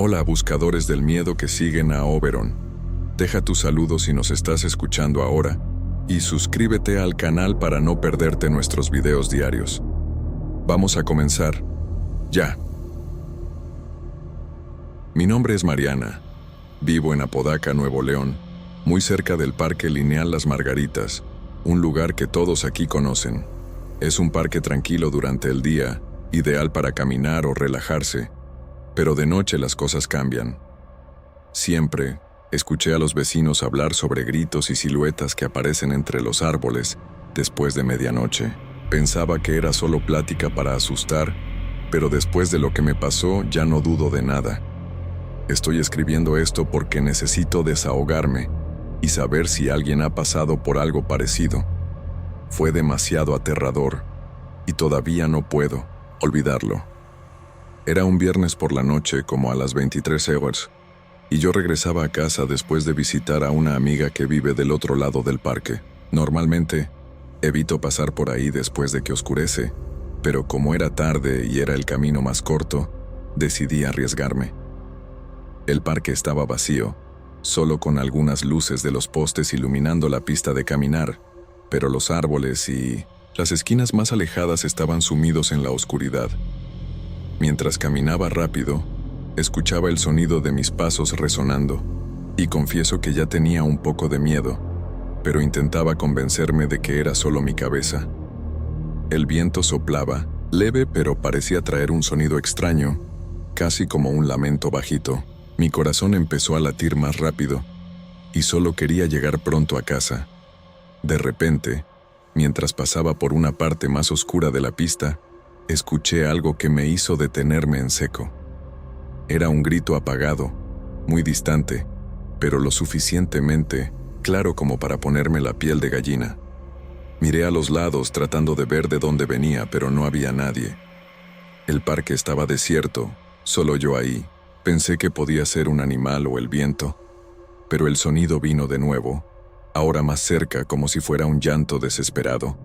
Hola, buscadores del miedo que siguen a Oberon. Deja tu saludo si nos estás escuchando ahora y suscríbete al canal para no perderte nuestros videos diarios. Vamos a comenzar. Ya. Mi nombre es Mariana. Vivo en Apodaca, Nuevo León, muy cerca del Parque Lineal Las Margaritas, un lugar que todos aquí conocen. Es un parque tranquilo durante el día, ideal para caminar o relajarse, pero de noche las cosas cambian. Siempre escuché a los vecinos hablar sobre gritos y siluetas que aparecen entre los árboles después de medianoche. Pensaba que era solo plática para asustar, pero después de lo que me pasó ya no dudo de nada. Estoy escribiendo esto porque necesito desahogarme y saber si alguien ha pasado por algo parecido. Fue demasiado aterrador y todavía no puedo olvidarlo. Era un viernes por la noche, como a las 23 horas, y yo regresaba a casa después de visitar a una amiga que vive del otro lado del parque. Normalmente, evito pasar por ahí después de que oscurece, pero como era tarde y era el camino más corto, decidí arriesgarme. El parque estaba vacío, solo con algunas luces de los postes iluminando la pista de caminar, pero los árboles y las esquinas más alejadas estaban sumidos en la oscuridad. Mientras caminaba rápido, escuchaba el sonido de mis pasos resonando, y confieso que ya tenía un poco de miedo, pero intentaba convencerme de que era solo mi cabeza. El viento soplaba, leve, pero parecía traer un sonido extraño, casi como un lamento bajito. Mi corazón empezó a latir más rápido, y solo quería llegar pronto a casa. De repente, mientras pasaba por una parte más oscura de la pista, escuché algo que me hizo detenerme en seco. Era un grito apagado, muy distante, pero lo suficientemente claro como para ponerme la piel de gallina. Miré a los lados tratando de ver de dónde venía, pero no había nadie. El parque estaba desierto, solo yo ahí. Pensé que podía ser un animal o el viento, pero el sonido vino de nuevo, ahora más cerca, como si fuera un llanto desesperado.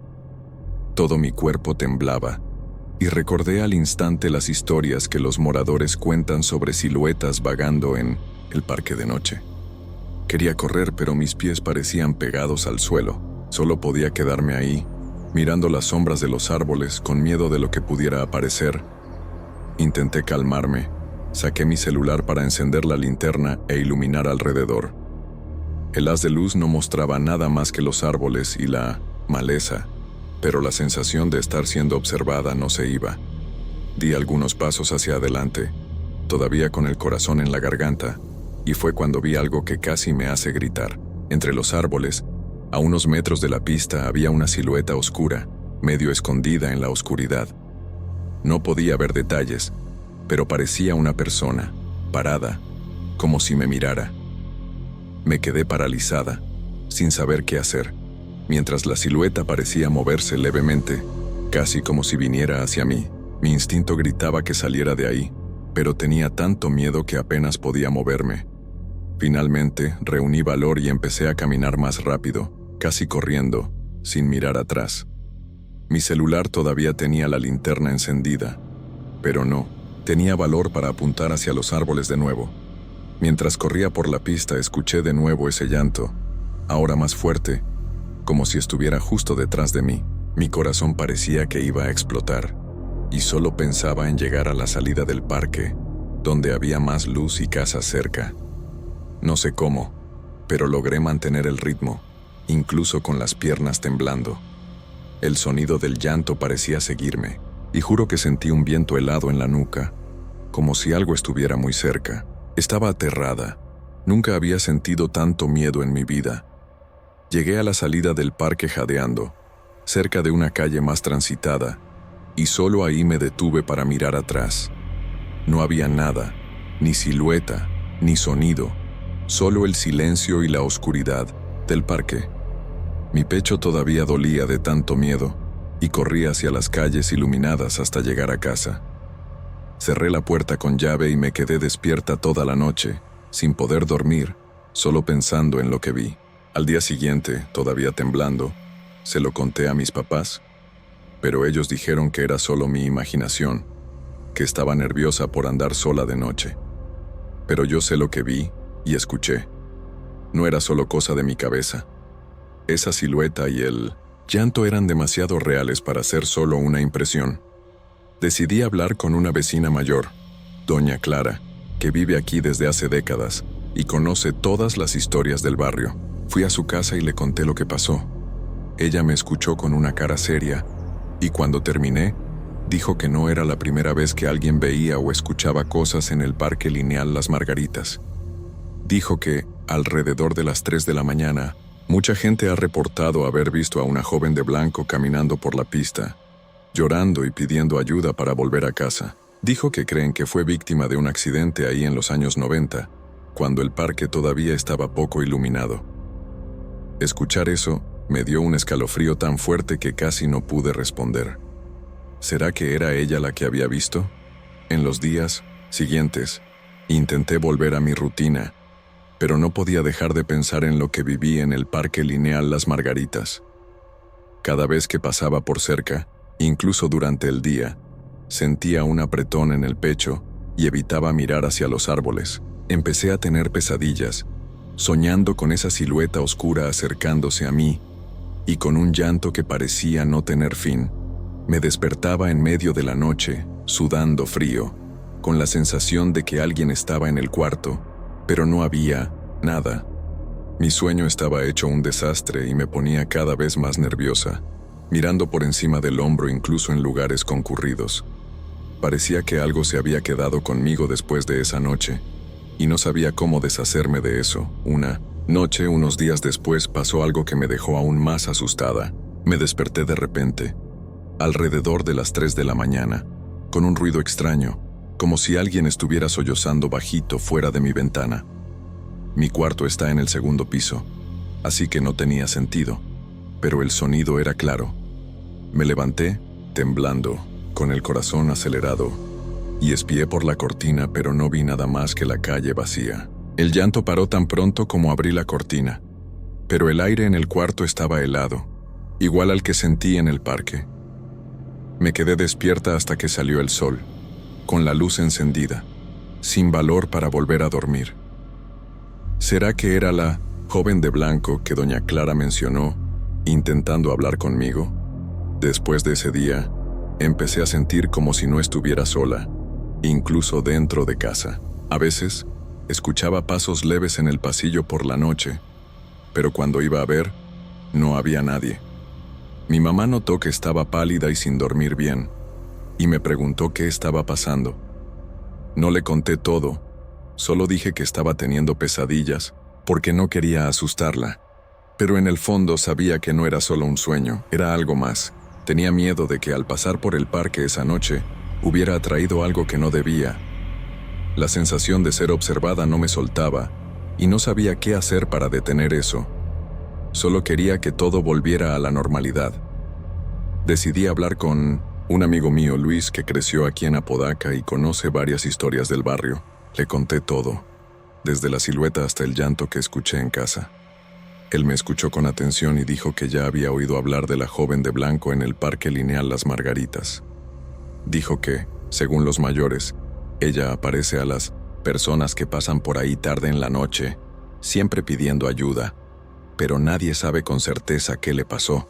Todo mi cuerpo temblaba, y recordé al instante las historias que los moradores cuentan sobre siluetas vagando en el parque de noche. Quería correr, pero mis pies parecían pegados al suelo. Solo podía quedarme ahí, mirando las sombras de los árboles con miedo de lo que pudiera aparecer. Intenté calmarme, saqué mi celular para encender la linterna e iluminar alrededor. El haz de luz no mostraba nada más que los árboles y la maleza, pero la sensación de estar siendo observada no se iba. Di algunos pasos hacia adelante, todavía con el corazón en la garganta, y fue cuando vi algo que casi me hace gritar. Entre los árboles, a unos metros de la pista, había una silueta oscura, medio escondida en la oscuridad. No podía ver detalles, pero parecía una persona, parada, como si me mirara. Me quedé paralizada, sin saber qué hacer, mientras la silueta parecía moverse levemente, casi como si viniera hacia mí. Mi instinto gritaba que saliera de ahí, pero tenía tanto miedo que apenas podía moverme. Finalmente, reuní valor y empecé a caminar más rápido, casi corriendo, sin mirar atrás. Mi celular todavía tenía la linterna encendida, pero no, tenía valor para apuntar hacia los árboles de nuevo. Mientras corría por la pista, escuché de nuevo ese llanto, ahora más fuerte, como si estuviera justo detrás de mí. Mi corazón parecía que iba a explotar, y solo pensaba en llegar a la salida del parque, donde había más luz y casas cerca. No sé cómo, pero logré mantener el ritmo, incluso con las piernas temblando. El sonido del llanto parecía seguirme, y juro que sentí un viento helado en la nuca, como si algo estuviera muy cerca. Estaba aterrada. Nunca había sentido tanto miedo en mi vida. Llegué a la salida del parque jadeando, cerca de una calle más transitada, y solo ahí me detuve para mirar atrás. No había nada, ni silueta, ni sonido, solo el silencio y la oscuridad del parque. Mi pecho todavía dolía de tanto miedo, y corrí hacia las calles iluminadas hasta llegar a casa. Cerré la puerta con llave y me quedé despierta toda la noche, sin poder dormir, solo pensando en lo que vi. Al día siguiente, todavía temblando, se lo conté a mis papás, pero ellos dijeron que era solo mi imaginación, que estaba nerviosa por andar sola de noche. Pero yo sé lo que vi y escuché. No era solo cosa de mi cabeza. Esa silueta y el llanto eran demasiado reales para ser solo una impresión. Decidí hablar con una vecina mayor, doña Clara, que vive aquí desde hace décadas y conoce todas las historias del barrio. Fui a su casa y le conté lo que pasó. Ella me escuchó con una cara seria y cuando terminé, dijo que no era la primera vez que alguien veía o escuchaba cosas en el Parque Lineal Las Margaritas. Dijo que, alrededor de las 3 de la mañana, mucha gente ha reportado haber visto a una joven de blanco caminando por la pista, llorando y pidiendo ayuda para volver a casa. Dijo que creen que fue víctima de un accidente ahí en los años 90, cuando el parque todavía estaba poco iluminado. Escuchar eso me dio un escalofrío tan fuerte que casi no pude responder. ¿Será que era ella la que había visto? En los días siguientes, intenté volver a mi rutina, pero no podía dejar de pensar en lo que viví en el Parque Lineal Las Margaritas. Cada vez que pasaba por cerca, incluso durante el día, sentía un apretón en el pecho y evitaba mirar hacia los árboles. Empecé a tener pesadillas, soñando con esa silueta oscura acercándose a mí y con un llanto que parecía no tener fin. Me despertaba en medio de la noche, sudando frío, con la sensación de que alguien estaba en el cuarto, pero no había nada. Mi sueño estaba hecho un desastre y me ponía cada vez más nerviosa, mirando por encima del hombro incluso en lugares concurridos. Parecía que algo se había quedado conmigo después de esa noche, y no sabía cómo deshacerme de eso. Una noche, unos días después, pasó algo que me dejó aún más asustada. Me desperté de repente, alrededor de las 3 de la mañana, con un ruido extraño, como si alguien estuviera sollozando bajito fuera de mi ventana. Mi cuarto está en el segundo piso, así que no tenía sentido, pero el sonido era claro. Me levanté, temblando, con el corazón acelerado, y espié por la cortina, pero no vi nada más que la calle vacía. El llanto paró tan pronto como abrí la cortina, pero el aire en el cuarto estaba helado, igual al que sentí en el parque. Me quedé despierta hasta que salió el sol, con la luz encendida, sin valor para volver a dormir. ¿Será que era la joven de blanco que doña Clara mencionó, intentando hablar conmigo? Después de ese día, empecé a sentir como si no estuviera sola, incluso dentro de casa. A veces, escuchaba pasos leves en el pasillo por la noche, pero cuando iba a ver, no había nadie. Mi mamá notó que estaba pálida y sin dormir bien, y me preguntó qué estaba pasando. No le conté todo, solo dije que estaba teniendo pesadillas, porque no quería asustarla. Pero en el fondo sabía que no era solo un sueño, era algo más. Tenía miedo de que al pasar por el parque esa noche, hubiera atraído algo que no debía. La sensación de ser observada no me soltaba, y no sabía qué hacer para detener eso. Solo quería que todo volviera a la normalidad. Decidí hablar con un amigo mío, Luis, que creció aquí en Apodaca y conoce varias historias del barrio. Le conté todo, desde la silueta hasta el llanto que escuché en casa. Él me escuchó con atención y dijo que ya había oído hablar de la joven de blanco en el Parque Lineal Las Margaritas. Dijo que, según los mayores, ella aparece a las personas que pasan por ahí tarde en la noche, siempre pidiendo ayuda, pero nadie sabe con certeza qué le pasó.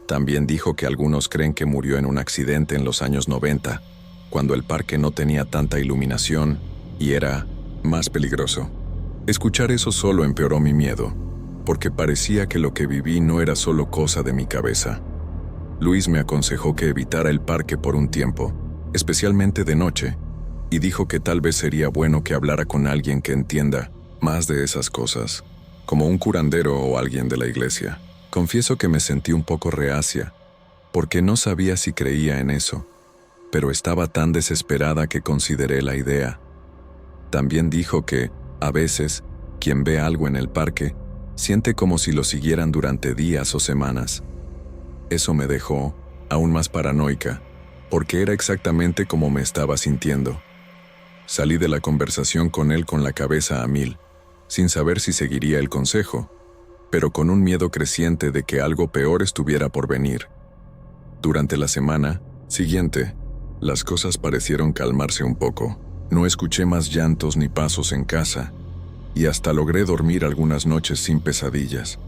También dijo que algunos creen que murió en un accidente en los años 90, cuando el parque no tenía tanta iluminación y era más peligroso. Escuchar eso solo empeoró mi miedo, porque parecía que lo que viví no era solo cosa de mi cabeza. Luis me aconsejó que evitara el parque por un tiempo, especialmente de noche, y dijo que tal vez sería bueno que hablara con alguien que entienda más de esas cosas, como un curandero o alguien de la iglesia. Confieso que me sentí un poco reacia, porque no sabía si creía en eso, pero estaba tan desesperada que consideré la idea. También dijo que, a veces, quien ve algo en el parque, siente como si lo siguieran durante días o semanas. Eso me dejó aún más paranoica, porque era exactamente como me estaba sintiendo. Salí de la conversación con él con la cabeza a mil, sin saber si seguiría el consejo, pero con un miedo creciente de que algo peor estuviera por venir. Durante la semana siguiente, las cosas parecieron calmarse un poco. No escuché más llantos ni pasos en casa, y hasta logré dormir algunas noches sin pesadillas.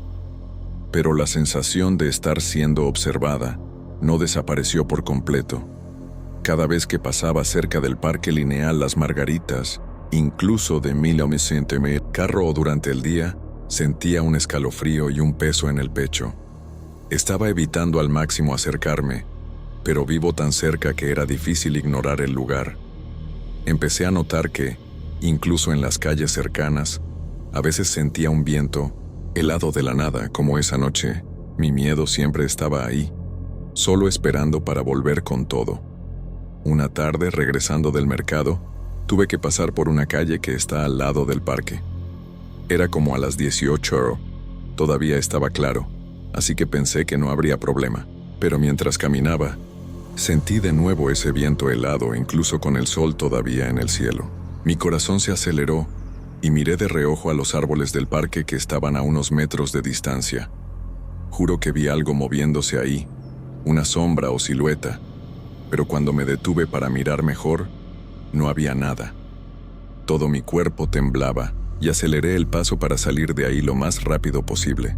Pero la sensación de estar siendo observada no desapareció por completo. Cada vez que pasaba cerca del Parque Lineal Las Margaritas, incluso de 1900 carro o durante el día, sentía un escalofrío y un peso en el pecho. Estaba evitando al máximo acercarme, pero vivo tan cerca que era difícil ignorar el lugar. Empecé a notar que, incluso en las calles cercanas, a veces sentía un viento helado de la nada, como esa noche. Mi miedo siempre estaba ahí, solo esperando para volver con todo. Una tarde, regresando del mercado, tuve que pasar por una calle que está al lado del parque. Era como a las 18 horas. Todavía estaba claro, así que pensé que no habría problema. Pero mientras caminaba, sentí de nuevo ese viento helado, incluso con el sol todavía en el cielo. Mi corazón se aceleró y miré de reojo a los árboles del parque que estaban a unos metros de distancia. Juro que vi algo moviéndose ahí, una sombra o silueta, pero cuando me detuve para mirar mejor, no había nada. Todo mi cuerpo temblaba y aceleré el paso para salir de ahí lo más rápido posible.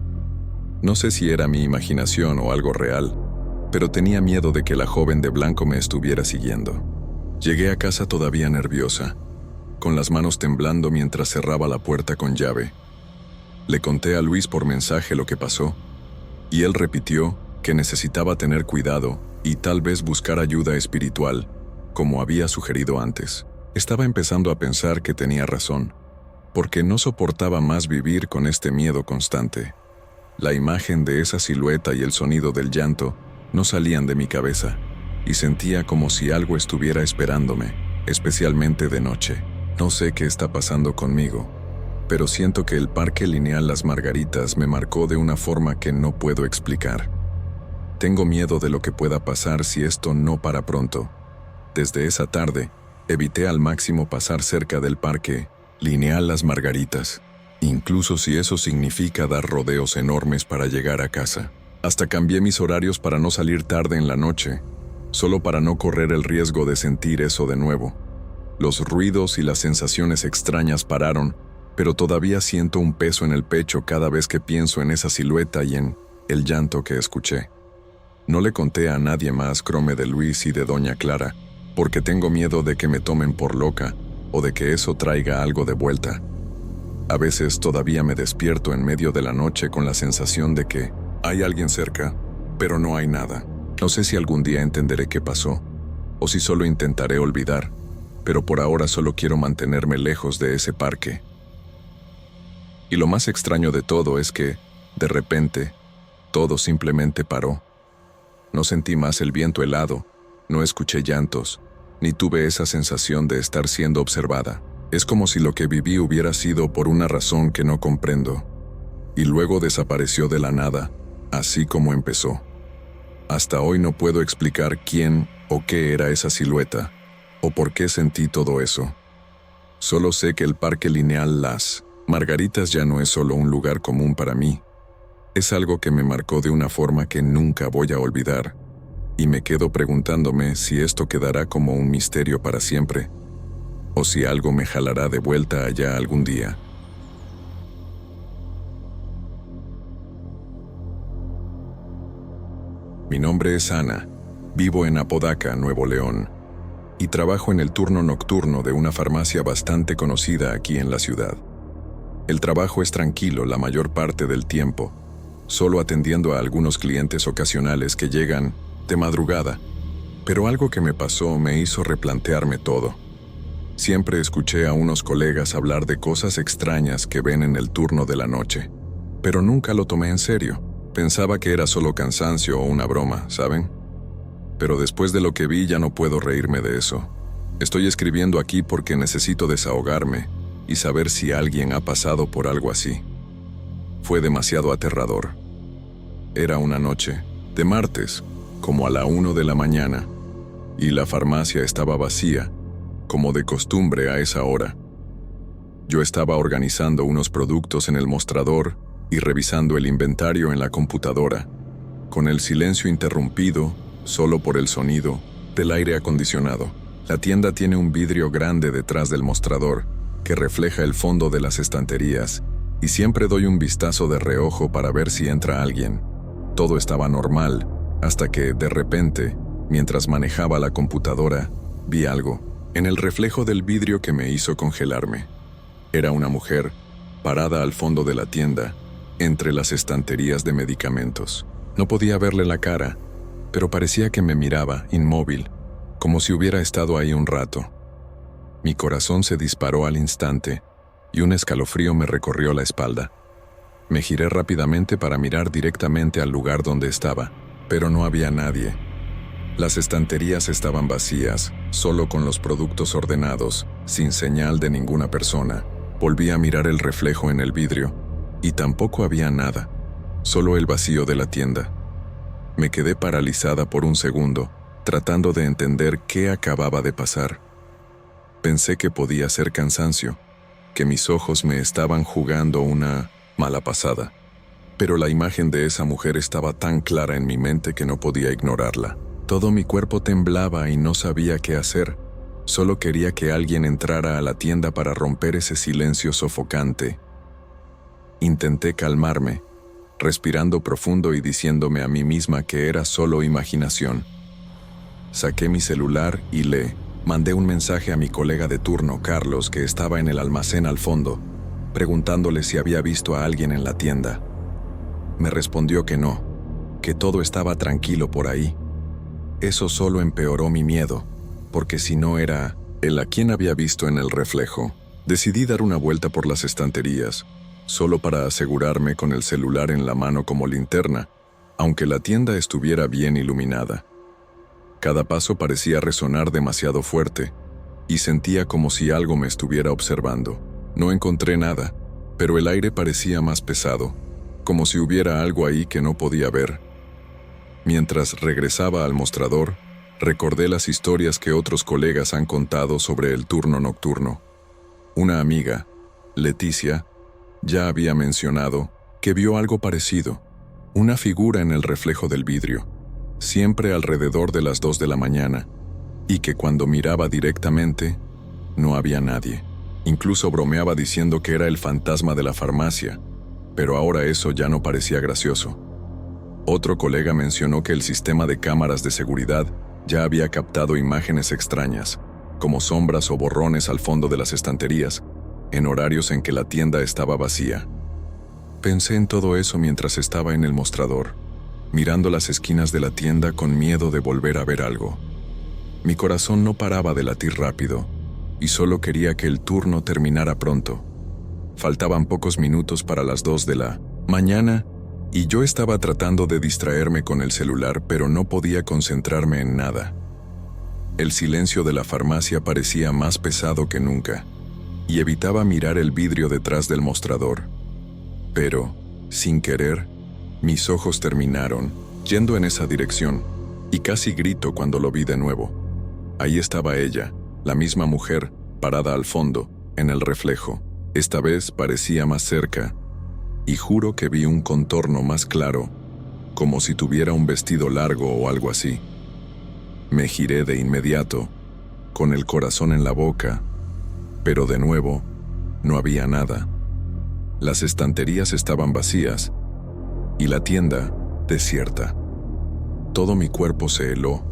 No sé si era mi imaginación o algo real, pero tenía miedo de que la joven de blanco me estuviera siguiendo. Llegué a casa todavía nerviosa, con las manos temblando mientras cerraba la puerta con llave. Le conté a Luis por mensaje lo que pasó, y él repitió que necesitaba tener cuidado y tal vez buscar ayuda espiritual, como había sugerido antes. Estaba empezando a pensar que tenía razón, porque no soportaba más vivir con este miedo constante. La imagen de esa silueta y el sonido del llanto no salían de mi cabeza, y sentía como si algo estuviera esperándome, especialmente de noche. No sé qué está pasando conmigo, pero siento que el Parque Lineal Las Margaritas me marcó de una forma que no puedo explicar. Tengo miedo de lo que pueda pasar si esto no para pronto. Desde esa tarde, evité al máximo pasar cerca del Parque Lineal Las Margaritas, incluso si eso significa dar rodeos enormes para llegar a casa. Hasta cambié mis horarios para no salir tarde en la noche, solo para no correr el riesgo de sentir eso de nuevo. Los ruidos y las sensaciones extrañas pararon, pero todavía siento un peso en el pecho cada vez que pienso en esa silueta y en el llanto que escuché. No le conté a nadie más crome de Luis y de Doña Clara, porque tengo miedo de que me tomen por loca o de que eso traiga algo de vuelta. A veces todavía me despierto en medio de la noche con la sensación de que hay alguien cerca, pero no hay nada. No sé si algún día entenderé qué pasó, o si solo intentaré olvidar, pero por ahora solo quiero mantenerme lejos de ese parque. Y lo más extraño de todo es que, de repente, todo simplemente paró. No sentí más el viento helado, no escuché llantos, ni tuve esa sensación de estar siendo observada. Es como si lo que viví hubiera sido por una razón que no comprendo, y luego desapareció de la nada, así como empezó. Hasta hoy no puedo explicar quién o qué era esa silueta, o por qué sentí todo eso. Solo sé que el Parque Lineal Las Margaritas ya no es solo un lugar común para mí. Es algo que me marcó de una forma que nunca voy a olvidar, y me quedo preguntándome si esto quedará como un misterio para siempre, o si algo me jalará de vuelta allá algún día. Mi nombre es Ana, vivo en Apodaca, Nuevo León, y trabajo en el turno nocturno de una farmacia bastante conocida aquí en la ciudad. El trabajo es tranquilo la mayor parte del tiempo, solo atendiendo a algunos clientes ocasionales que llegan de madrugada, pero algo que me pasó me hizo replantearme todo. Siempre escuché a unos colegas hablar de cosas extrañas que ven en el turno de la noche, pero nunca lo tomé en serio. Pensaba que era solo cansancio o una broma, ¿saben? Pero después de lo que vi ya no puedo reírme de eso. Estoy escribiendo aquí porque necesito desahogarme y saber si alguien ha pasado por algo así. Fue demasiado aterrador. Era una noche, de martes, como a la 1 de la mañana, y la farmacia estaba vacía, como de costumbre a esa hora. Yo estaba organizando unos productos en el mostrador y revisando el inventario en la computadora, con el silencio interrumpido solo por el sonido del aire acondicionado. La tienda tiene un vidrio grande detrás del mostrador que refleja el fondo de las estanterías y siempre doy un vistazo de reojo para ver si entra alguien. Todo estaba normal hasta que, de repente, mientras manejaba la computadora, vi algo en el reflejo del vidrio que me hizo congelarme. Era una mujer parada al fondo de la tienda, entre las estanterías de medicamentos. No podía verle la cara, pero parecía que me miraba, inmóvil, como si hubiera estado ahí un rato. Mi corazón se disparó al instante y un escalofrío me recorrió la espalda. Me giré rápidamente para mirar directamente al lugar donde estaba, pero no había nadie. Las estanterías estaban vacías, solo con los productos ordenados, sin señal de ninguna persona. Volví a mirar el reflejo en el vidrio, y tampoco había nada, solo el vacío de la tienda. Me quedé paralizada por un segundo, tratando de entender qué acababa de pasar. Pensé que podía ser cansancio, que mis ojos me estaban jugando una mala pasada, pero la imagen de esa mujer estaba tan clara en mi mente que no podía ignorarla. Todo mi cuerpo temblaba y no sabía qué hacer. Solo quería que alguien entrara a la tienda para romper ese silencio sofocante. Intenté calmarme, respirando profundo y diciéndome a mí misma que era solo imaginación. Saqué mi celular y le mandé un mensaje a mi colega de turno, Carlos, que estaba en el almacén al fondo, preguntándole si había visto a alguien en la tienda. Me respondió que no, que todo estaba tranquilo por ahí. Eso solo empeoró mi miedo, porque si no era él a quien había visto en el reflejo, decidí dar una vuelta por las estanterías, solo para asegurarme con el celular en la mano como linterna, aunque la tienda estuviera bien iluminada. Cada paso parecía resonar demasiado fuerte, y sentía como si algo me estuviera observando. No encontré nada, pero el aire parecía más pesado, como si hubiera algo ahí que no podía ver. Mientras regresaba al mostrador, recordé las historias que otros colegas han contado sobre el turno nocturno. Una amiga, Leticia, ya había mencionado que vio algo parecido, una figura en el reflejo del vidrio, siempre alrededor de las 2 de la mañana, y que cuando miraba directamente, no había nadie. Incluso bromeaba diciendo que era el fantasma de la farmacia, pero ahora eso ya no parecía gracioso. Otro colega mencionó que el sistema de cámaras de seguridad ya había captado imágenes extrañas, como sombras o borrones al fondo de las estanterías, en horarios en que la tienda estaba vacía. Pensé en todo eso mientras estaba en el mostrador, mirando las esquinas de la tienda con miedo de volver a ver algo. Mi corazón no paraba de latir rápido, y solo quería que el turno terminara pronto. Faltaban pocos minutos para las 2 de la mañana, y yo estaba tratando de distraerme con el celular, pero no podía concentrarme en nada. El silencio de la farmacia parecía más pesado que nunca, y evitaba mirar el vidrio detrás del mostrador. Pero, sin querer, mis ojos terminaron yendo en esa dirección, y casi grito cuando lo vi de nuevo. Ahí estaba ella, la misma mujer, parada al fondo, en el reflejo. Esta vez parecía más cerca, y juro que vi un contorno más claro, como si tuviera un vestido largo o algo así. Me giré de inmediato, con el corazón en la boca, pero de nuevo, no había nada. Las estanterías estaban vacías, y la tienda desierta. Todo mi cuerpo se heló,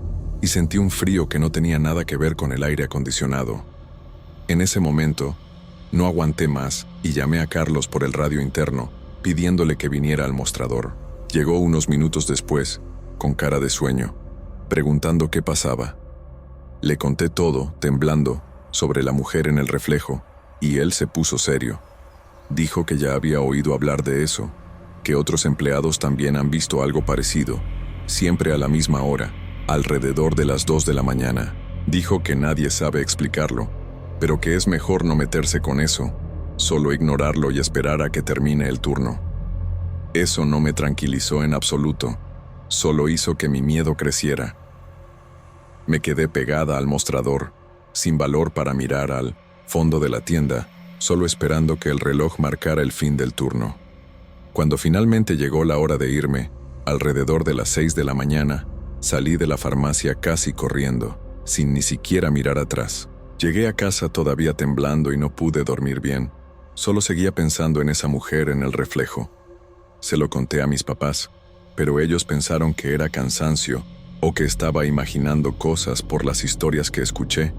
y sentí un frío que no tenía nada que ver con el aire acondicionado. En ese momento, no aguanté más y llamé a Carlos por el radio interno, pidiéndole que viniera al mostrador. Llegó unos minutos después, con cara de sueño, preguntando qué pasaba. Le conté todo, temblando, sobre la mujer en el reflejo, y él se puso serio. Dijo que ya había oído hablar de eso, que otros empleados también han visto algo parecido, siempre a la misma hora, alrededor de las 2 de la mañana. Dijo que nadie sabe explicarlo, pero que es mejor no meterse con eso, solo ignorarlo y esperar a que termine el turno. Eso no me tranquilizó en absoluto, solo hizo que mi miedo creciera. Me quedé pegada al mostrador, sin valor para mirar al fondo de la tienda, solo esperando que el reloj marcara el fin del turno. Cuando finalmente llegó la hora de irme, alrededor de las 6 de la mañana, salí de la farmacia casi corriendo. sin ni siquiera mirar atrás. Llegué a casa todavía temblando y no pude dormir bien. Solo seguía pensando en esa mujer en el reflejo. Se lo conté a mis papás, pero ellos pensaron que era cansancio o que estaba imaginando cosas por las historias que escuché.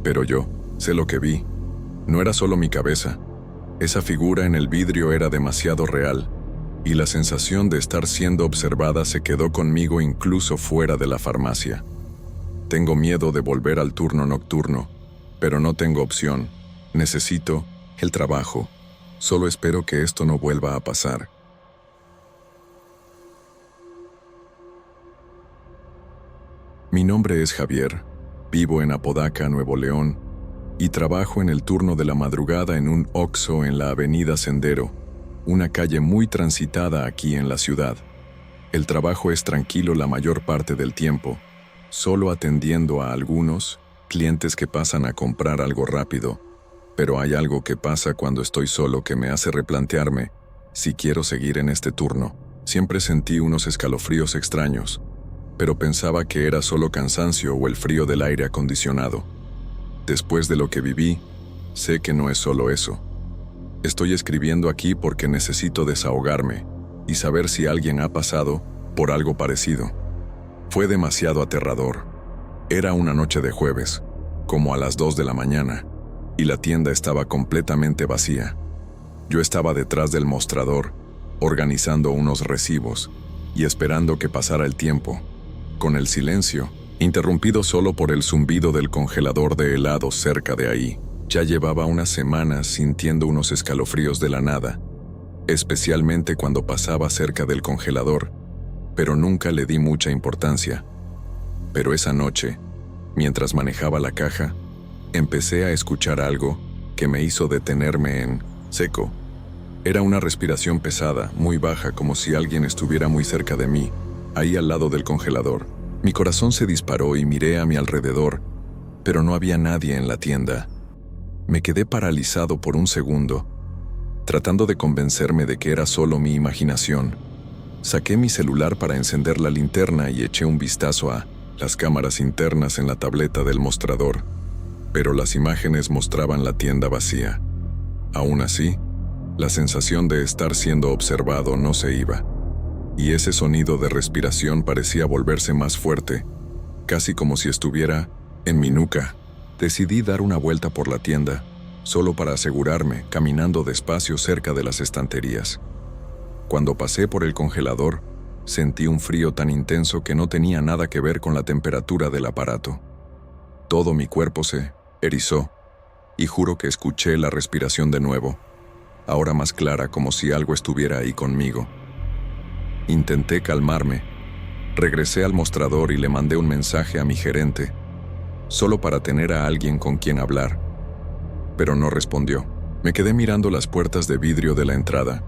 Pero yo sé lo que vi. No era solo mi cabeza. Esa figura en el vidrio era demasiado real, y la sensación de estar siendo observada se quedó conmigo incluso fuera de la farmacia. Tengo miedo de volver al turno nocturno, pero no tengo opción. Necesito el trabajo. Solo espero que esto no vuelva a pasar. Mi nombre es Javier, vivo en Apodaca, Nuevo León, y trabajo en el turno de la madrugada en un Oxxo en la avenida Sendero, una calle muy transitada aquí en la ciudad. El trabajo es tranquilo la mayor parte del tiempo, solo atendiendo a algunos clientes que pasan a comprar algo rápido, pero hay algo que pasa cuando estoy solo que me hace replantearme si quiero seguir en este turno. Siempre sentí unos escalofríos extraños, pero pensaba que era solo cansancio o el frío del aire acondicionado. Después de lo que viví, sé que no es solo eso. Estoy escribiendo aquí porque necesito desahogarme y saber si alguien ha pasado por algo parecido. Fue demasiado aterrador. Era una noche de jueves, como a las 2 de la mañana, y la tienda estaba completamente vacía. Yo estaba detrás del mostrador, organizando unos recibos y esperando que pasara el tiempo, con el silencio, interrumpido solo por el zumbido del congelador de helado cerca de ahí. Ya llevaba unas semanas sintiendo unos escalofríos de la nada, especialmente cuando pasaba cerca del congelador, pero nunca le di mucha importancia. Pero esa noche, mientras manejaba la caja, empecé a escuchar algo que me hizo detenerme en seco. Era una respiración pesada, muy baja, como si alguien estuviera muy cerca de mí, ahí al lado del congelador. Mi corazón se disparó y miré a mi alrededor, pero no había nadie en la tienda. Me quedé paralizado por un segundo, tratando de convencerme de que era solo mi imaginación. Saqué mi celular para encender la linterna y eché un vistazo a las cámaras internas en la tableta del mostrador, pero las imágenes mostraban la tienda vacía. Aún así, la sensación de estar siendo observado no se iba, y ese sonido de respiración parecía volverse más fuerte, casi como si estuviera en mi nuca. Decidí dar una vuelta por la tienda, solo para asegurarme, caminando despacio cerca de las estanterías. Cuando pasé por el congelador, sentí un frío tan intenso que no tenía nada que ver con la temperatura del aparato. Todo mi cuerpo se erizó, y juro que escuché la respiración de nuevo, ahora más clara, como si algo estuviera ahí conmigo. Intenté calmarme. Regresé al mostrador y le mandé un mensaje a mi gerente, solo para tener a alguien con quien hablar. Pero no respondió. Me quedé mirando las puertas de vidrio de la entrada,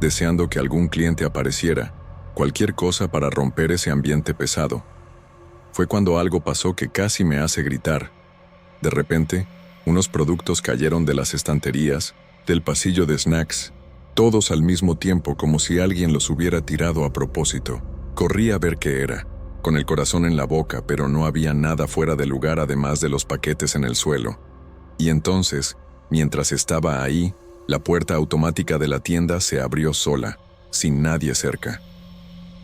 deseando que algún cliente apareciera, cualquier cosa para romper ese ambiente pesado. Fue cuando algo pasó que casi me hace gritar. De repente, unos productos cayeron de las estanterías, del pasillo de snacks, todos al mismo tiempo, como si alguien los hubiera tirado a propósito. Corrí a ver qué era, con el corazón en la boca, pero no había nada fuera de lugar además de los paquetes en el suelo. Y entonces, mientras estaba ahí, la puerta automática de la tienda se abrió sola, sin nadie cerca.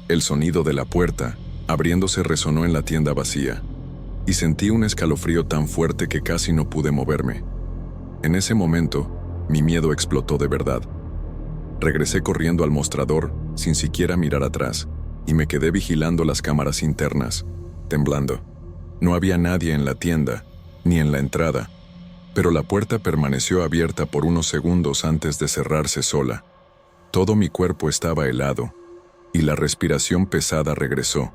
El sonido de la puerta, abriéndose, resonó en la tienda vacía, y sentí un escalofrío tan fuerte que casi no pude moverme. En ese momento, mi miedo explotó de verdad. Regresé corriendo al mostrador, sin siquiera mirar atrás, y me quedé vigilando las cámaras internas, temblando. No había nadie en la tienda, ni en la entrada, pero la puerta permaneció abierta por unos segundos antes de cerrarse sola. Todo mi cuerpo estaba helado, y la respiración pesada regresó,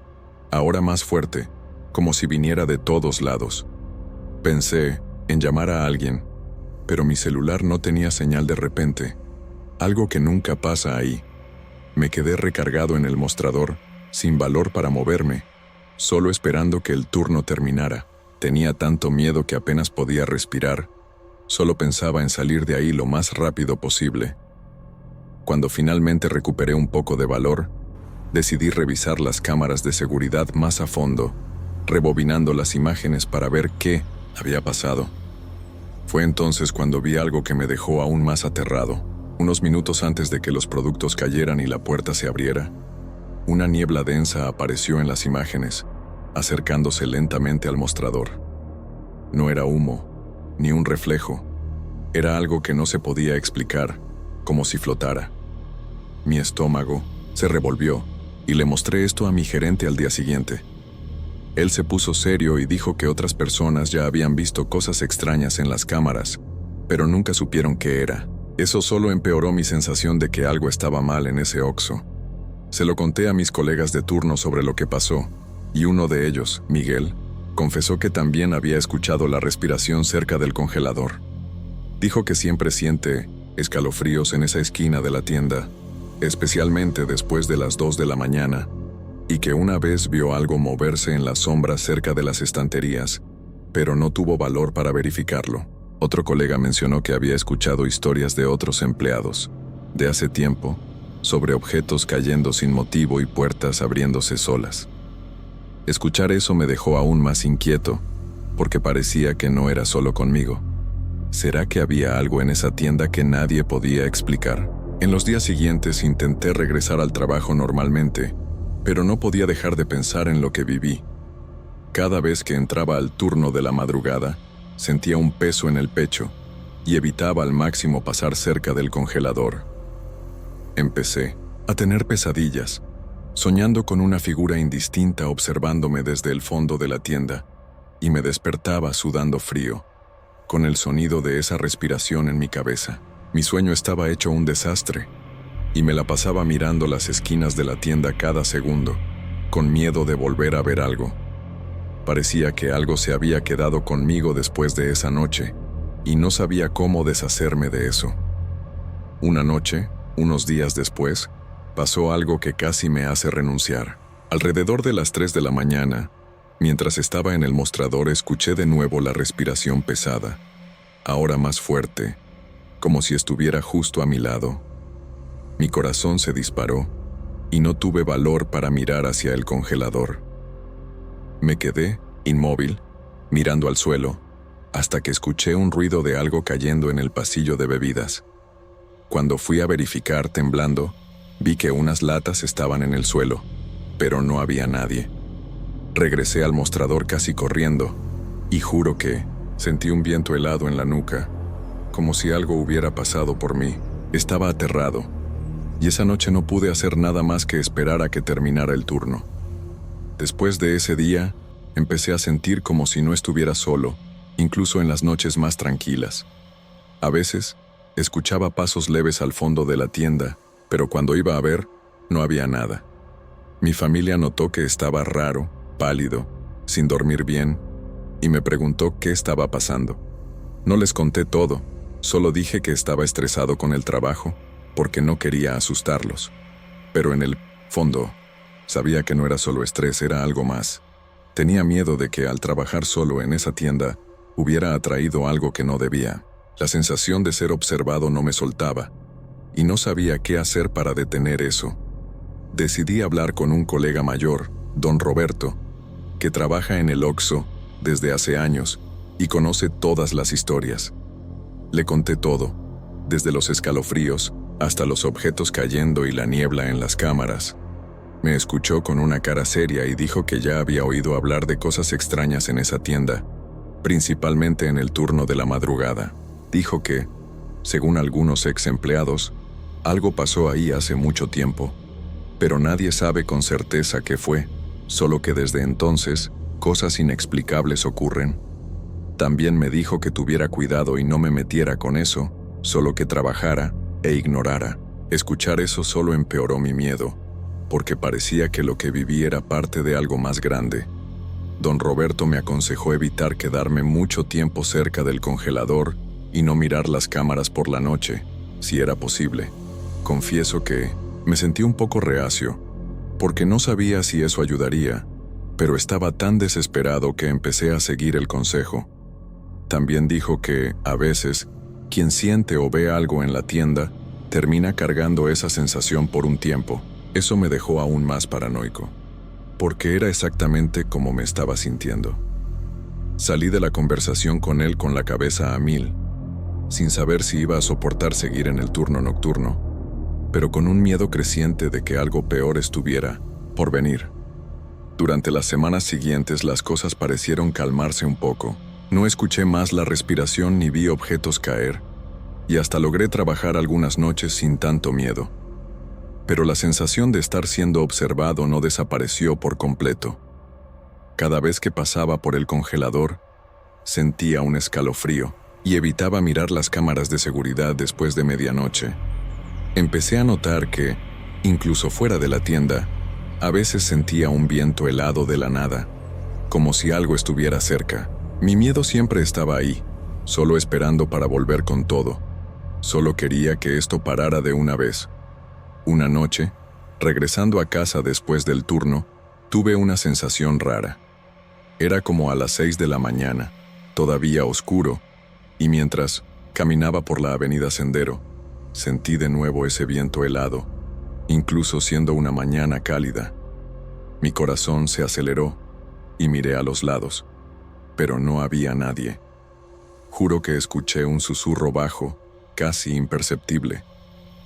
ahora más fuerte, como si viniera de todos lados. Pensé en llamar a alguien, pero mi celular no tenía señal de repente, algo que nunca pasa ahí. Me quedé recargado en el mostrador, sin valor para moverme, solo esperando que el turno terminara. Tenía tanto miedo que apenas podía respirar, solo pensaba en salir de ahí lo más rápido posible. Cuando finalmente recuperé un poco de valor, decidí revisar las cámaras de seguridad más a fondo, rebobinando las imágenes para ver qué había pasado. Fue entonces cuando vi algo que me dejó aún más aterrado. Unos minutos antes de que los productos cayeran y la puerta se abriera, una niebla densa apareció en las imágenes, acercándose lentamente al mostrador. No era humo, ni un reflejo. Era algo que no se podía explicar, como si flotara. Mi estómago se revolvió y le mostré esto a mi gerente al día siguiente. Él se puso serio y dijo que otras personas ya habían visto cosas extrañas en las cámaras, pero nunca supieron qué era. Eso solo empeoró mi sensación de que algo estaba mal en ese Oxxo. Se lo conté a mis colegas de turno sobre lo que pasó, y uno de ellos, Miguel, confesó que también había escuchado la respiración cerca del congelador. Dijo que siempre siente escalofríos en esa esquina de la tienda, especialmente después de las 2 de la mañana, y que una vez vio algo moverse en las sombras cerca de las estanterías, pero no tuvo valor para verificarlo. Otro colega mencionó que había escuchado historias de otros empleados, de hace tiempo, sobre objetos cayendo sin motivo y puertas abriéndose solas. Escuchar eso me dejó aún más inquieto, porque parecía que no era solo conmigo. ¿Será que había algo en esa tienda que nadie podía explicar? En los días siguientes intenté regresar al trabajo normalmente, pero no podía dejar de pensar en lo que viví. Cada vez que entraba al turno de la madrugada, sentía un peso en el pecho y evitaba al máximo pasar cerca del congelador. Empecé a tener pesadillas, soñando con una figura indistinta observándome desde el fondo de la tienda, y me despertaba sudando frío, con el sonido de esa respiración en mi cabeza. Mi sueño estaba hecho un desastre, y me la pasaba mirando las esquinas de la tienda cada segundo, con miedo de volver a ver algo. Parecía que algo se había quedado conmigo después de esa noche, y no sabía cómo deshacerme de eso. Una noche, unos días después, pasó algo que casi me hace renunciar. Alrededor de las 3 de la mañana, mientras estaba en el mostrador, escuché de nuevo la respiración pesada, ahora más fuerte, como si estuviera justo a mi lado. Mi corazón se disparó y no tuve valor para mirar hacia el congelador. Me quedé, inmóvil, mirando al suelo, hasta que escuché un ruido de algo cayendo en el pasillo de bebidas. Cuando fui a verificar, temblando, vi que unas latas estaban en el suelo, pero no había nadie. Regresé al mostrador casi corriendo, y juro que sentí un viento helado en la nuca, como si algo hubiera pasado por mí. Estaba aterrado, y esa noche no pude hacer nada más que esperar a que terminara el turno. Después de ese día, empecé a sentir como si no estuviera solo, incluso en las noches más tranquilas. A veces, escuchaba pasos leves al fondo de la tienda, pero cuando iba a ver, no había nada. Mi familia notó que estaba raro, pálido, sin dormir bien, y me preguntó qué estaba pasando. No les conté todo, solo dije que estaba estresado con el trabajo, porque no quería asustarlos. Pero en el fondo, sabía que no era solo estrés, era algo más. Tenía miedo de que al trabajar solo en esa tienda, hubiera atraído algo que no debía. La sensación de ser observado no me soltaba, y no sabía qué hacer para detener eso. Decidí hablar con un colega mayor, don Roberto, que trabaja en el Oxxo desde hace años y conoce todas las historias. Le conté todo, desde los escalofríos hasta los objetos cayendo y la niebla en las cámaras. Me escuchó con una cara seria y dijo que ya había oído hablar de cosas extrañas en esa tienda, principalmente en el turno de la madrugada. Dijo que, según algunos ex empleados, algo pasó ahí hace mucho tiempo, pero nadie sabe con certeza qué fue, solo que desde entonces, cosas inexplicables ocurren. También me dijo que tuviera cuidado y no me metiera con eso, solo que trabajara e ignorara. Escuchar eso solo empeoró mi miedo, porque parecía que lo que viví era parte de algo más grande. Don Roberto me aconsejó evitar quedarme mucho tiempo cerca del congelador y no mirar las cámaras por la noche, si era posible. Confieso que me sentí un poco reacio, porque no sabía si eso ayudaría, pero estaba tan desesperado que empecé a seguir el consejo. También dijo que, a veces, quien siente o ve algo en la tienda, termina cargando esa sensación por un tiempo. Eso me dejó aún más paranoico. porque era exactamente como me estaba sintiendo. Salí de la conversación con él con la cabeza a mil, sin saber si iba a soportar seguir en el turno nocturno, pero con un miedo creciente de que algo peor estuviera por venir. Durante las semanas siguientes las cosas parecieron calmarse un poco. No escuché más la respiración ni vi objetos caer, y hasta logré trabajar algunas noches sin tanto miedo. Pero la sensación de estar siendo observado no desapareció por completo. Cada vez que pasaba por el congelador, sentía un escalofrío y evitaba mirar las cámaras de seguridad después de medianoche. Empecé a notar que, incluso fuera de la tienda, a veces sentía un viento helado de la nada, como si algo estuviera cerca. Mi miedo siempre estaba ahí, solo esperando para volver con todo. Solo quería que esto parara de una vez. Una noche, regresando a casa después del turno, tuve una sensación rara. Era como a las 6 de la mañana, todavía oscuro, y mientras caminaba por la avenida Sendero, sentí de nuevo ese viento helado, incluso siendo una mañana cálida. Mi corazón se aceleró y miré a los lados, pero no había nadie. Juro que escuché un susurro bajo, casi imperceptible,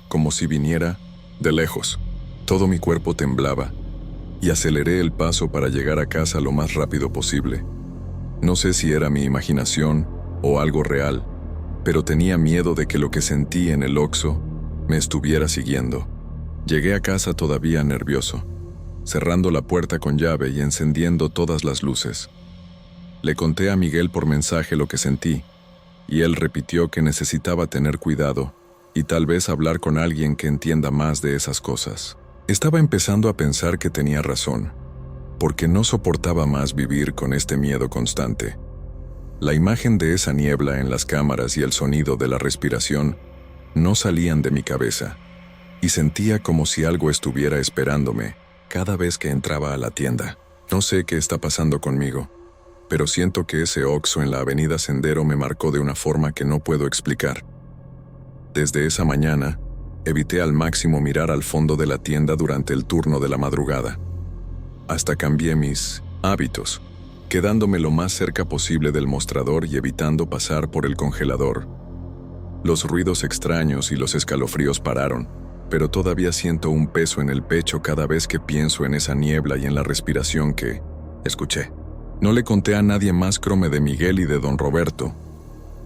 como si viniera de lejos. Todo mi cuerpo temblaba y aceleré el paso para llegar a casa lo más rápido posible. No sé si era mi imaginación o algo real, pero tenía miedo de que lo que sentí en el Oxxo me estuviera siguiendo. Llegué a casa todavía nervioso, cerrando la puerta con llave y encendiendo todas las luces. Le conté a Miguel por mensaje lo que sentí, y él repitió que necesitaba tener cuidado y tal vez hablar con alguien que entienda más de esas cosas. Estaba empezando a pensar que tenía razón, porque no soportaba más vivir con este miedo constante. La imagen de esa niebla en las cámaras y el sonido de la respiración no salían de mi cabeza, y sentía como si algo estuviera esperándome cada vez que entraba a la tienda. No sé qué está pasando conmigo, pero siento que ese Oxxo en la avenida Sendero me marcó de una forma que no puedo explicar. Desde esa mañana, evité al máximo mirar al fondo de la tienda durante el turno de la madrugada. Hasta cambié mis hábitos, quedándome lo más cerca posible del mostrador y evitando pasar por el congelador. Los ruidos extraños y los escalofríos pararon, pero todavía siento un peso en el pecho cada vez que pienso en esa niebla y en la respiración que escuché. No le conté a nadie más crome de Miguel y de don Roberto,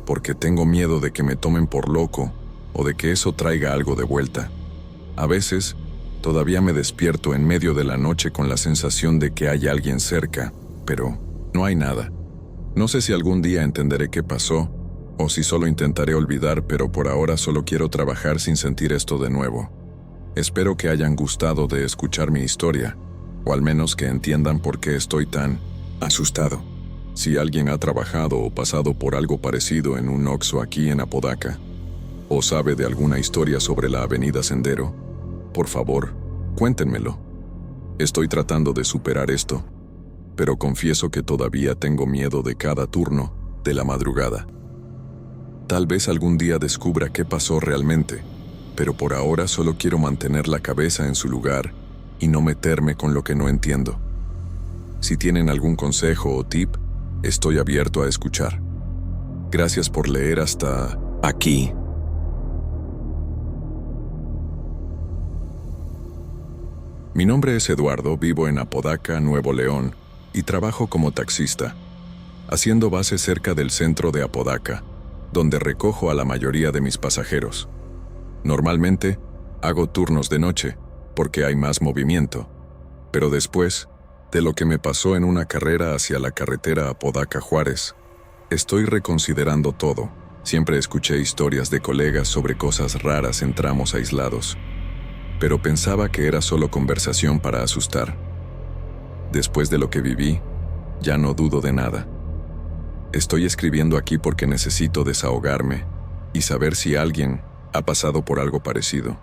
porque tengo miedo de que me tomen por loco o de que eso traiga algo de vuelta. A veces, todavía me despierto en medio de la noche con la sensación de que hay alguien cerca, pero no hay nada. No sé si algún día entenderé qué pasó, o si solo intentaré olvidar, pero por ahora solo quiero trabajar sin sentir esto de nuevo. Espero que hayan gustado de escuchar mi historia, o al menos que entiendan por qué estoy tan asustado. Si alguien ha trabajado o pasado por algo parecido en un Oxxo aquí en Apodaca, o sabe de alguna historia sobre la avenida Sendero, por favor, cuéntenmelo. Estoy tratando de superar esto, pero confieso que todavía tengo miedo de cada turno de la madrugada. Tal vez algún día descubra qué pasó realmente, pero por ahora solo quiero mantener la cabeza en su lugar y no meterme con lo que no entiendo. Si tienen algún consejo o tip, estoy abierto a escuchar. Gracias por leer hasta aquí. Mi nombre es Eduardo, vivo en Apodaca, Nuevo León, y trabajo como taxista, haciendo base cerca del centro de Apodaca, donde recojo a la mayoría de mis pasajeros. Normalmente, hago turnos de noche, porque hay más movimiento, pero después de lo que me pasó en una carrera hacia la carretera Apodaca-Juárez, estoy reconsiderando todo. Siempre escuché historias de colegas sobre cosas raras en tramos aislados, pero pensaba que era solo conversación para asustar. Después de lo que viví, ya no dudo de nada. Estoy escribiendo aquí porque necesito desahogarme y saber si alguien ha pasado por algo parecido.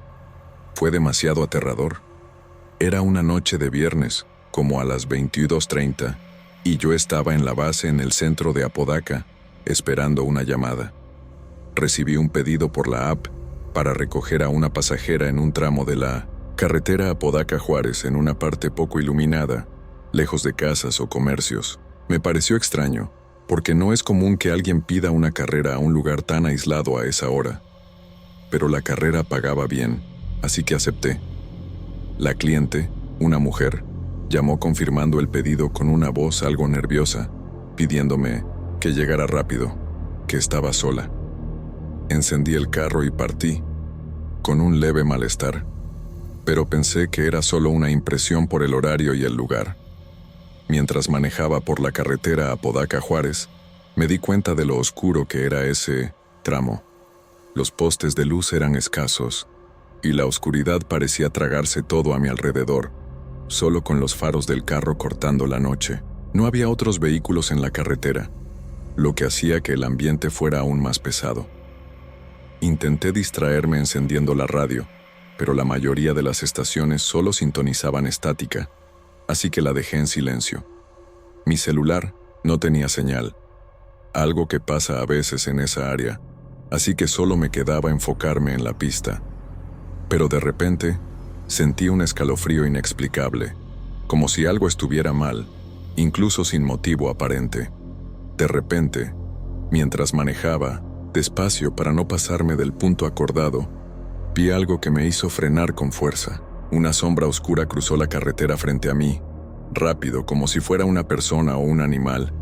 Fue demasiado aterrador. Era una noche de viernes, como a las 22:30, y yo estaba en la base en el centro de Apodaca, esperando una llamada. Recibí un pedido por la app para recoger a una pasajera en un tramo de la carretera Apodaca-Juárez en una parte poco iluminada, lejos de casas o comercios. Me pareció extraño, porque no es común que alguien pida una carrera a un lugar tan aislado a esa hora. Pero la carrera pagaba bien, así que acepté. La cliente, una mujer, llamó confirmando el pedido con una voz algo nerviosa, pidiéndome que llegara rápido, que estaba sola. Encendí el carro y partí, con un leve malestar, pero pensé que era solo una impresión por el horario y el lugar. Mientras manejaba por la carretera Apodaca-Juárez, me di cuenta de lo oscuro que era ese tramo. Los postes de luz eran escasos, y la oscuridad parecía tragarse todo a mi alrededor, solo con los faros del carro cortando la noche. No había otros vehículos en la carretera, lo que hacía que el ambiente fuera aún más pesado. Intenté distraerme encendiendo la radio, pero la mayoría de las estaciones solo sintonizaban estática, así que la dejé en silencio. Mi celular no tenía señal, algo que pasa a veces en esa área, así que solo me quedaba enfocarme en la pista. Pero de repente, sentí un escalofrío inexplicable, como si algo estuviera mal, incluso sin motivo aparente. De repente, mientras manejaba, despacio para no pasarme del punto acordado, vi algo que me hizo frenar con fuerza. Una sombra oscura cruzó la carretera frente a mí, rápido como si fuera una persona o un animal,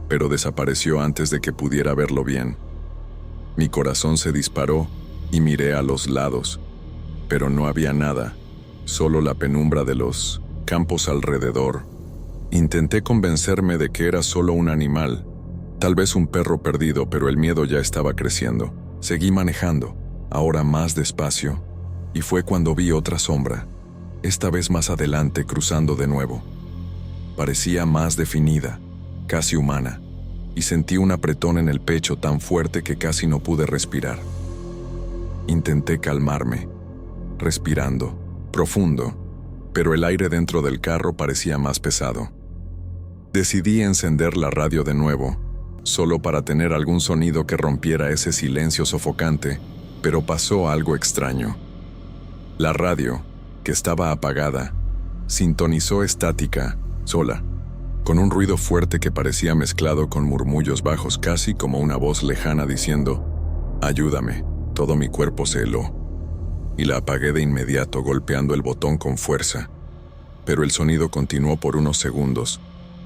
pero desapareció antes de que pudiera verlo bien. Mi corazón se disparó y miré a los lados, pero no había nada, solo la penumbra de los campos alrededor. Intenté convencerme de que era solo un animal, tal vez un perro perdido, pero el miedo ya estaba creciendo. Seguí manejando, ahora más despacio, y fue cuando vi otra sombra, esta vez más adelante cruzando de nuevo. Parecía más definida, casi humana, y sentí un apretón en el pecho tan fuerte que casi no pude respirar. Intenté calmarme, respirando, profundo, pero el aire dentro del carro parecía más pesado. Decidí encender la radio de nuevo, solo para tener algún sonido que rompiera ese silencio sofocante, pero pasó algo extraño. La radio, que estaba apagada, sintonizó estática, sola, con un ruido fuerte que parecía mezclado con murmullos bajos, casi como una voz lejana diciendo: «Ayúdame». Todo mi cuerpo se heló, y la apagué de inmediato golpeando el botón con fuerza. Pero el sonido continuó por unos segundos,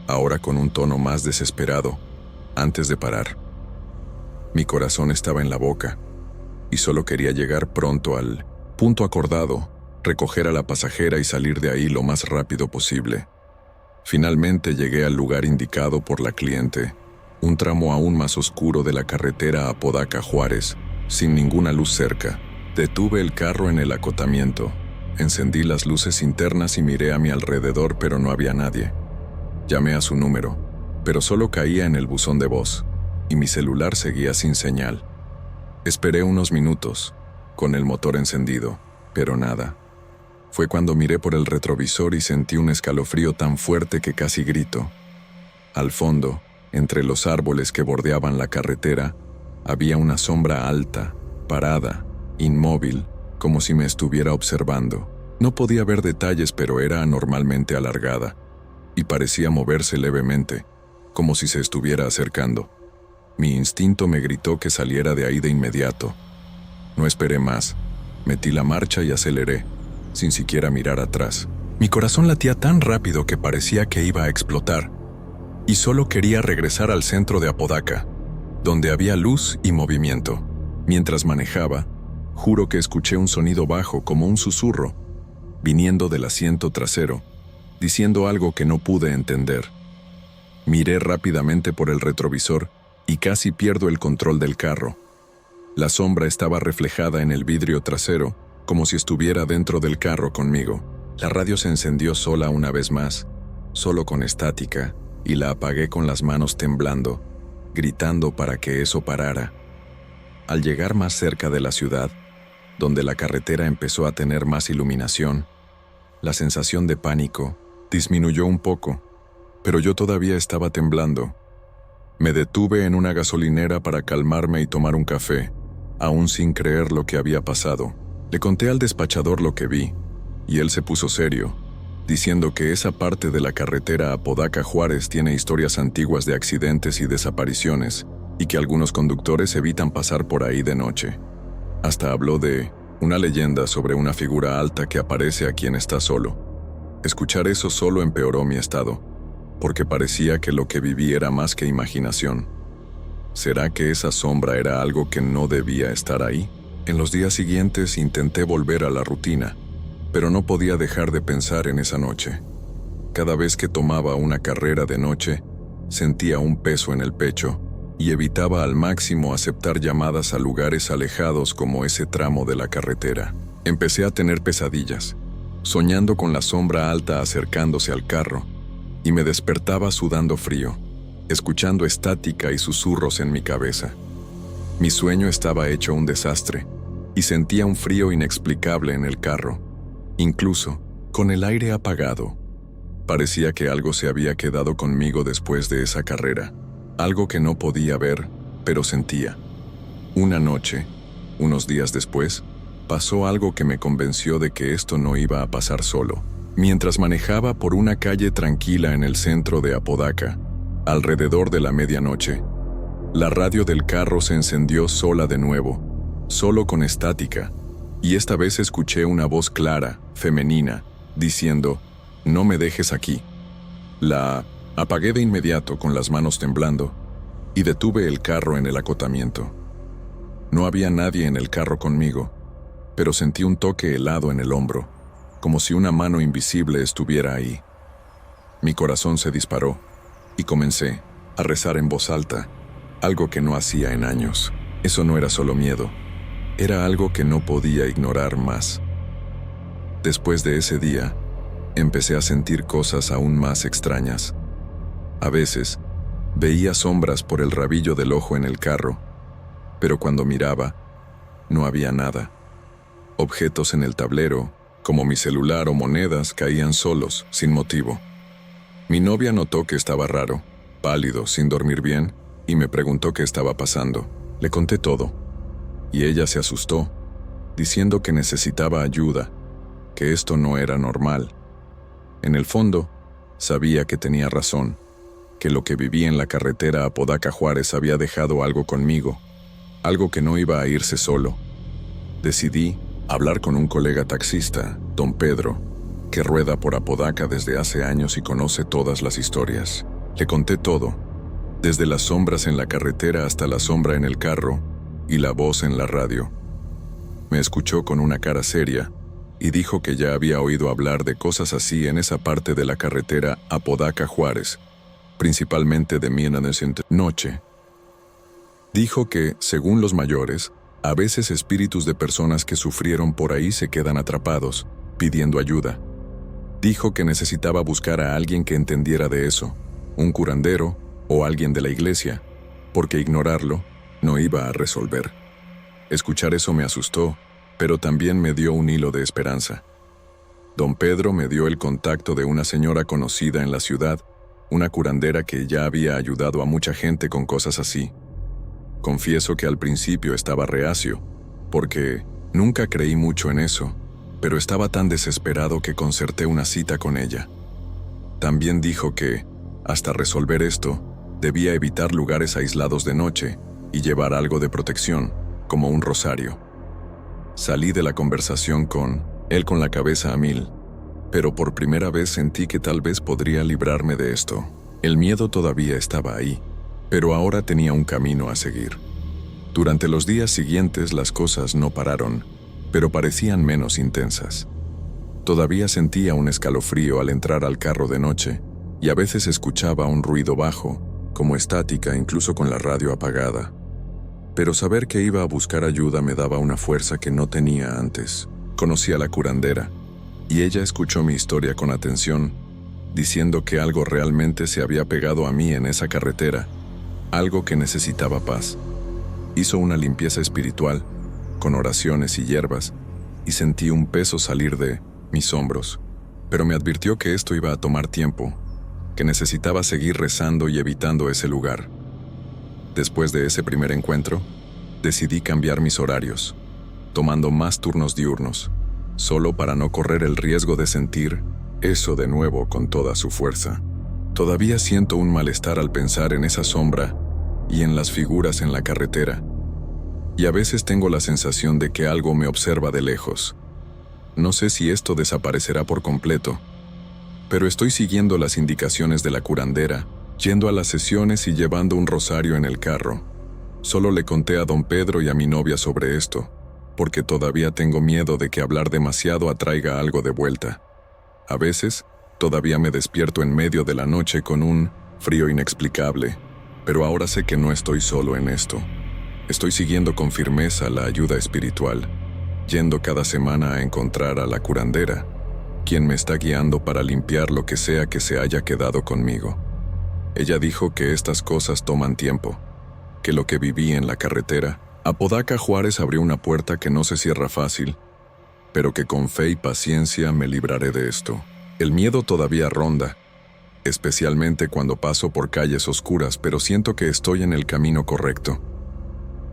ahora con un tono más desesperado, antes de parar. Mi corazón estaba en la boca, y solo quería llegar pronto al punto acordado, recoger a la pasajera y salir de ahí lo más rápido posible. Finalmente llegué al lugar indicado por la cliente, un tramo aún más oscuro de la carretera Apodaca-Juárez, sin ninguna luz cerca. Detuve el carro en el acotamiento, encendí las luces internas y miré a mi alrededor, pero no había nadie. Llamé a su número, pero solo caía en el buzón de voz, y mi celular seguía sin señal. Esperé unos minutos, con el motor encendido, pero nada. Fue cuando miré por el retrovisor y sentí un escalofrío tan fuerte que casi grito. Al fondo, entre los árboles que bordeaban la carretera, había una sombra alta, parada, inmóvil, como si me estuviera observando. No podía ver detalles, pero era anormalmente alargada, y parecía moverse levemente, como si se estuviera acercando. Mi instinto me gritó que saliera de ahí de inmediato. No esperé más, metí la marcha y aceleré, sin siquiera mirar atrás. Mi corazón latía tan rápido que parecía que iba a explotar, y solo quería regresar al centro de Apodaca, donde había luz y movimiento. Mientras manejaba, juro que escuché un sonido bajo como un susurro, viniendo del asiento trasero, diciendo algo que no pude entender. Miré rápidamente por el retrovisor y casi pierdo el control del carro. La sombra estaba reflejada en el vidrio trasero, como si estuviera dentro del carro conmigo. La radio se encendió sola una vez más, solo con estática, y la apagué con las manos temblando, gritando para que eso parara. Al llegar más cerca de la ciudad, donde la carretera empezó a tener más iluminación, la sensación de pánico disminuyó un poco, pero yo todavía estaba temblando. Me detuve en una gasolinera para calmarme y tomar un café, aún sin creer lo que había pasado. Le conté al despachador lo que vi, y él se puso serio, diciendo que esa parte de la carretera Apodaca-Juárez tiene historias antiguas de accidentes y desapariciones, y que algunos conductores evitan pasar por ahí de noche. Hasta habló de una leyenda sobre una figura alta que aparece a quien está solo. Escuchar eso solo empeoró mi estado, porque parecía que lo que viví era más que imaginación. ¿Será que esa sombra era algo que no debía estar ahí? En los días siguientes intenté volver a la rutina, pero no podía dejar de pensar en esa noche. Cada vez que tomaba una carrera de noche, sentía un peso en el pecho y evitaba al máximo aceptar llamadas a lugares alejados como ese tramo de la carretera. Empecé a tener pesadillas, soñando con la sombra alta acercándose al carro, y me despertaba sudando frío, escuchando estática y susurros en mi cabeza. Mi sueño estaba hecho un desastre, y sentía un frío inexplicable en el carro, incluso con el aire apagado. Parecía que algo se había quedado conmigo después de esa carrera, algo que no podía ver, pero sentía. Una noche, unos días después, pasó algo que me convenció de que esto no iba a pasar solo. Mientras manejaba por una calle tranquila en el centro de Apodaca, alrededor de la medianoche, la radio del carro se encendió sola de nuevo, solo con estática, y esta vez escuché una voz clara, femenina, diciendo: «No me dejes aquí». La apagué de inmediato con las manos temblando y detuve el carro en el acotamiento. No había nadie en el carro conmigo, pero sentí un toque helado en el hombro, como si una mano invisible estuviera ahí. Mi corazón se disparó y comencé a rezar en voz alta, algo que no hacía en años. Eso no era solo miedo, era algo que no podía ignorar más. Después de ese día, empecé a sentir cosas aún más extrañas. A veces, veía sombras por el rabillo del ojo en el carro, pero cuando miraba, no había nada. Objetos en el tablero, como mi celular o monedas, caían solos, sin motivo. Mi novia notó que estaba raro, pálido, sin dormir bien, y me preguntó qué estaba pasando. Le conté todo, y ella se asustó, diciendo que necesitaba ayuda, que esto no era normal. En el fondo, sabía que tenía razón, que lo que viví en la carretera Apodaca-Juárez había dejado algo conmigo, algo que no iba a irse solo. Decidí hablar con un colega taxista, don Pedro, que rueda por Apodaca desde hace años y conoce todas las historias. Le conté todo, desde las sombras en la carretera hasta la sombra en el carro y la voz en la radio. Me escuchó con una cara seria y dijo que ya había oído hablar de cosas así en esa parte de la carretera Apodaca-Juárez, principalmente de noche. Dijo que, según los mayores, a veces espíritus de personas que sufrieron por ahí se quedan atrapados, pidiendo ayuda. Dijo que necesitaba buscar a alguien que entendiera de eso, un curandero o alguien de la iglesia, porque ignorarlo no iba a resolver. Escuchar eso me asustó, pero también me dio un hilo de esperanza. Don Pedro me dio el contacto de una señora conocida en la ciudad, una curandera que ya había ayudado a mucha gente con cosas así. Confieso que al principio estaba reacio, porque nunca creí mucho en eso, pero estaba tan desesperado que concerté una cita con ella. También dijo que, hasta resolver esto, debía evitar lugares aislados de noche y llevar algo de protección, como un rosario. Salí de la conversación con él con la cabeza a mil, pero por primera vez sentí que tal vez podría librarme de esto. El miedo todavía estaba ahí, pero ahora tenía un camino a seguir. Durante los días siguientes las cosas no pararon, pero parecían menos intensas. Todavía sentía un escalofrío al entrar al carro de noche, y a veces escuchaba un ruido bajo, como estática incluso con la radio apagada. Pero saber que iba a buscar ayuda me daba una fuerza que no tenía antes. Conocí a la curandera, y ella escuchó mi historia con atención, diciendo que algo realmente se había pegado a mí en esa carretera, algo que necesitaba paz. Hizo una limpieza espiritual, con oraciones y hierbas, y sentí un peso salir de mis hombros, pero me advirtió que esto iba a tomar tiempo, que necesitaba seguir rezando y evitando ese lugar. Después de ese primer encuentro, decidí cambiar mis horarios, tomando más turnos diurnos, solo para no correr el riesgo de sentir Eso de nuevo con toda su fuerza. Todavía siento un malestar al pensar en esa sombra y en las figuras en la carretera. Y a veces tengo la sensación de que algo me observa de lejos. No sé si esto desaparecerá por completo, pero estoy siguiendo las indicaciones de la curandera, yendo a las sesiones y llevando un rosario en el carro. Solo le conté a don Pedro y a mi novia sobre esto, porque todavía tengo miedo de que hablar demasiado atraiga algo de vuelta. A veces, todavía me despierto en medio de la noche con un frío inexplicable, pero ahora sé que no estoy solo en esto. Estoy siguiendo con firmeza la ayuda espiritual, yendo cada semana a encontrar a la curandera, quien me está guiando para limpiar lo que sea que se haya quedado conmigo. Ella dijo que estas cosas toman tiempo, que lo que viví en la carretera, Apodaca Juárez abrió una puerta que no se cierra fácil, pero que con fe y paciencia me libraré de esto. El miedo todavía ronda, especialmente cuando paso por calles oscuras, pero siento que estoy en el camino correcto.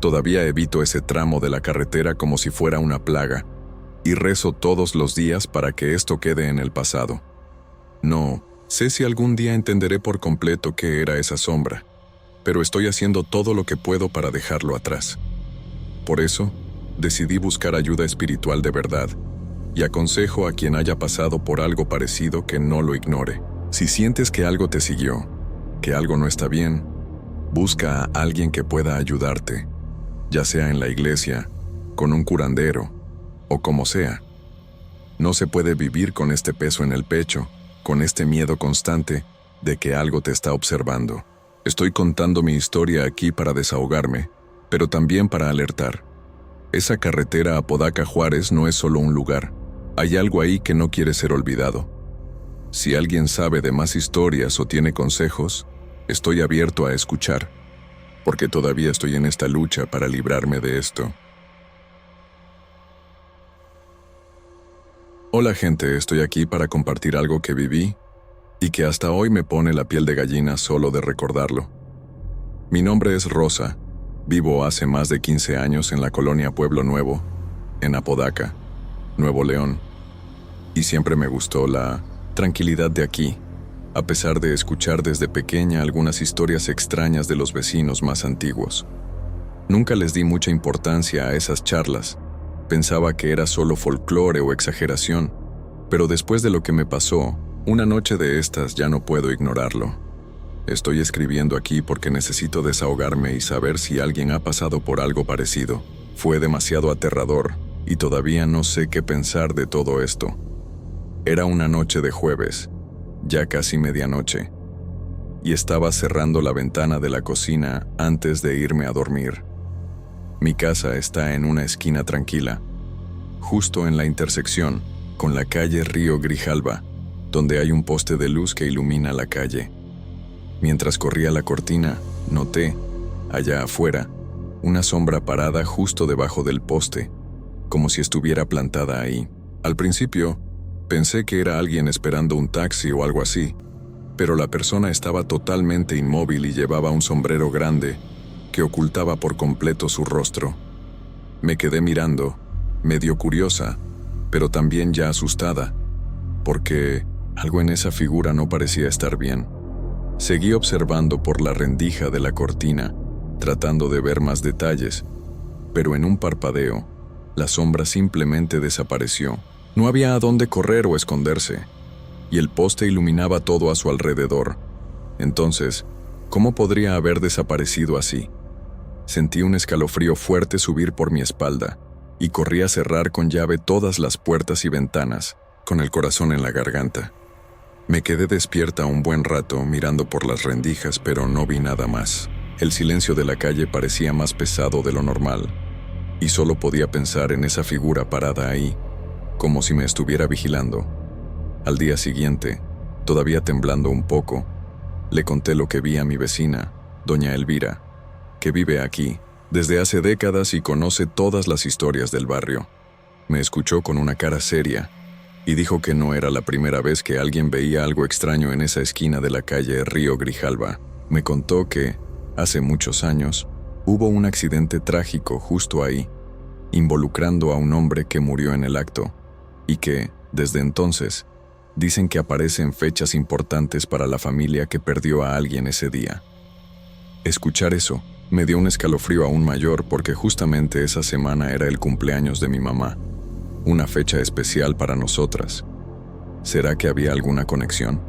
Todavía evito ese tramo de la carretera como si fuera una plaga, y rezo todos los días para que esto quede en el pasado. No sé si algún día entenderé por completo qué era esa sombra, pero estoy haciendo todo lo que puedo para dejarlo atrás. Por eso, decidí buscar ayuda espiritual de verdad, y aconsejo a quien haya pasado por algo parecido que no lo ignore. Si sientes que algo te siguió, que algo no está bien, busca a alguien que pueda ayudarte, ya sea en la iglesia, con un curandero, o como sea. No se puede vivir con este peso en el pecho, con este miedo constante de que algo te está observando. Estoy contando mi historia aquí para desahogarme, pero también para alertar. Esa carretera a Apodaca Juárez no es solo un lugar. Hay algo ahí que no quiere ser olvidado. Si alguien sabe de más historias o tiene consejos, estoy abierto a escuchar, porque todavía estoy en esta lucha para librarme de esto. Hola gente, estoy aquí para compartir algo que viví y que hasta hoy me pone la piel de gallina solo de recordarlo. Mi nombre es Rosa, vivo hace más de 15 años en la colonia Pueblo Nuevo, en Apodaca, Nuevo León, y siempre me gustó la tranquilidad de aquí, a pesar de escuchar desde pequeña algunas historias extrañas de los vecinos más antiguos. Nunca les di mucha importancia a esas charlas, pensaba que era solo folclore o exageración, pero después de lo que me pasó, una noche de estas ya no puedo ignorarlo. Estoy escribiendo aquí porque necesito desahogarme y saber si alguien ha pasado por algo parecido. Fue demasiado aterrador y todavía no sé qué pensar de todo esto. Era una noche de jueves, ya casi medianoche, y estaba cerrando la ventana de la cocina antes de irme a dormir. Mi casa está en una esquina tranquila, justo en la intersección con la calle Río Grijalva, donde hay un poste de luz que ilumina la calle. Mientras corría la cortina, noté, allá afuera, una sombra parada justo debajo del poste, como si estuviera plantada ahí. Al principio, pensé que era alguien esperando un taxi o algo así, pero la persona estaba totalmente inmóvil y llevaba un sombrero grande que ocultaba por completo su rostro. Me quedé mirando, medio curiosa, pero también ya asustada, porque algo en esa figura no parecía estar bien. Seguí observando por la rendija de la cortina, tratando de ver más detalles, pero en un parpadeo, la sombra simplemente desapareció. No había a dónde correr o esconderse, y el poste iluminaba todo a su alrededor. Entonces, ¿cómo podría haber desaparecido así? Sentí un escalofrío fuerte subir por mi espalda, y corrí a cerrar con llave todas las puertas y ventanas, con el corazón en la garganta. Me quedé despierta un buen rato mirando por las rendijas, pero no vi nada más. El silencio de la calle parecía más pesado de lo normal, y solo podía pensar en esa figura parada ahí, como si me estuviera vigilando. Al día siguiente, todavía temblando un poco, le conté lo que vi a mi vecina, doña Elvira, que vive aquí desde hace décadas y conoce todas las historias del barrio. Me escuchó con una cara seria y dijo que no era la primera vez que alguien veía algo extraño en esa esquina de la calle Río Grijalva. Me contó que, hace muchos años, hubo un accidente trágico justo ahí, involucrando a un hombre que murió en el acto, y que, desde entonces, Dicen que aparece en fechas importantes para la familia que perdió a alguien ese día. Escuchar eso me dio un escalofrío aún mayor porque justamente esa semana era el cumpleaños de mi mamá, una fecha especial para nosotras. ¿Será que había alguna conexión?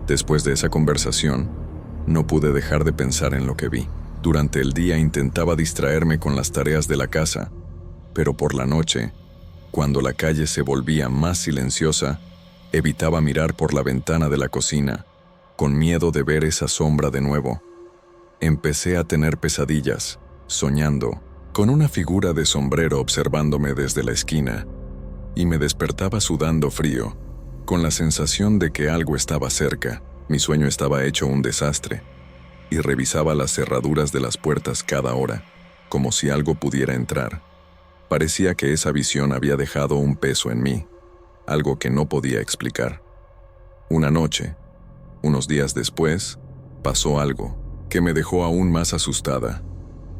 Después de esa conversación, no pude dejar de pensar en lo que vi. Durante el día intentaba distraerme con las tareas de la casa, pero por la noche, cuando la calle se volvía más silenciosa, evitaba mirar por la ventana de la cocina, con miedo de ver esa sombra de nuevo. Empecé a tener pesadillas, soñando, con una figura de sombrero observándome desde la esquina, y me despertaba sudando frío, con la sensación de que algo estaba cerca. Mi sueño estaba hecho un desastre, y revisaba las cerraduras de las puertas cada hora, como si algo pudiera entrar. Parecía que esa visión había dejado un peso en mí, algo que no podía explicar. Una noche, unos días después, pasó algo que me dejó aún más asustada.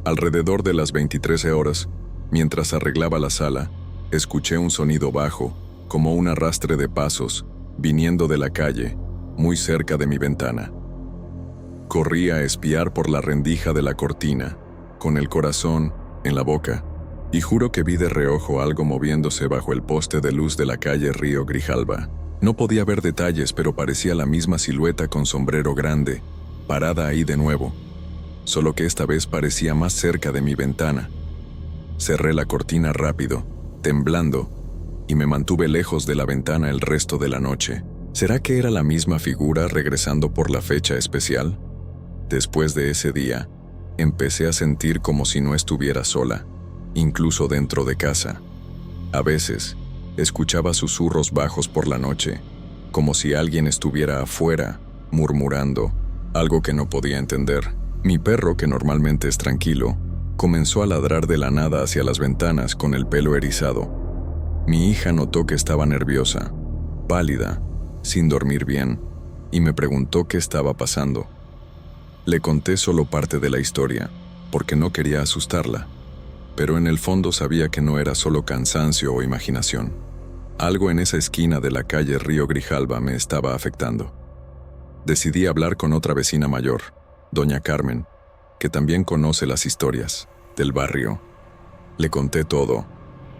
Alrededor de las 23 horas, mientras arreglaba la sala, escuché un sonido bajo, como un arrastre de pasos, viniendo de la calle, muy cerca de mi ventana. Corrí a espiar por la rendija de la cortina, con el corazón en la boca, y juro que vi de reojo algo moviéndose bajo el poste de luz de la calle Río Grijalba. No podía ver detalles, pero parecía la misma silueta con sombrero grande, parada ahí de nuevo, solo que esta vez parecía más cerca de mi ventana. Cerré la cortina rápido, temblando, y me mantuve lejos de la ventana el resto de la noche. ¿Será que era la misma figura regresando por la fecha especial? Después de ese día, empecé a sentir como si no estuviera sola, incluso dentro de casa. A veces, escuchaba susurros bajos por la noche, como si alguien estuviera afuera, murmurando, algo que no podía entender. Mi perro, que normalmente es tranquilo, comenzó a ladrar de la nada hacia las ventanas con el pelo erizado. Mi hija notó que estaba nerviosa, pálida, sin dormir bien, y me preguntó qué estaba pasando. Le conté solo parte de la historia, porque no quería asustarla, pero en el fondo sabía que no era solo cansancio o imaginación. Algo en esa esquina de la calle Río Grijalba me estaba afectando. Decidí hablar con otra vecina mayor, doña Carmen, que también conoce las historias del barrio. Le conté todo,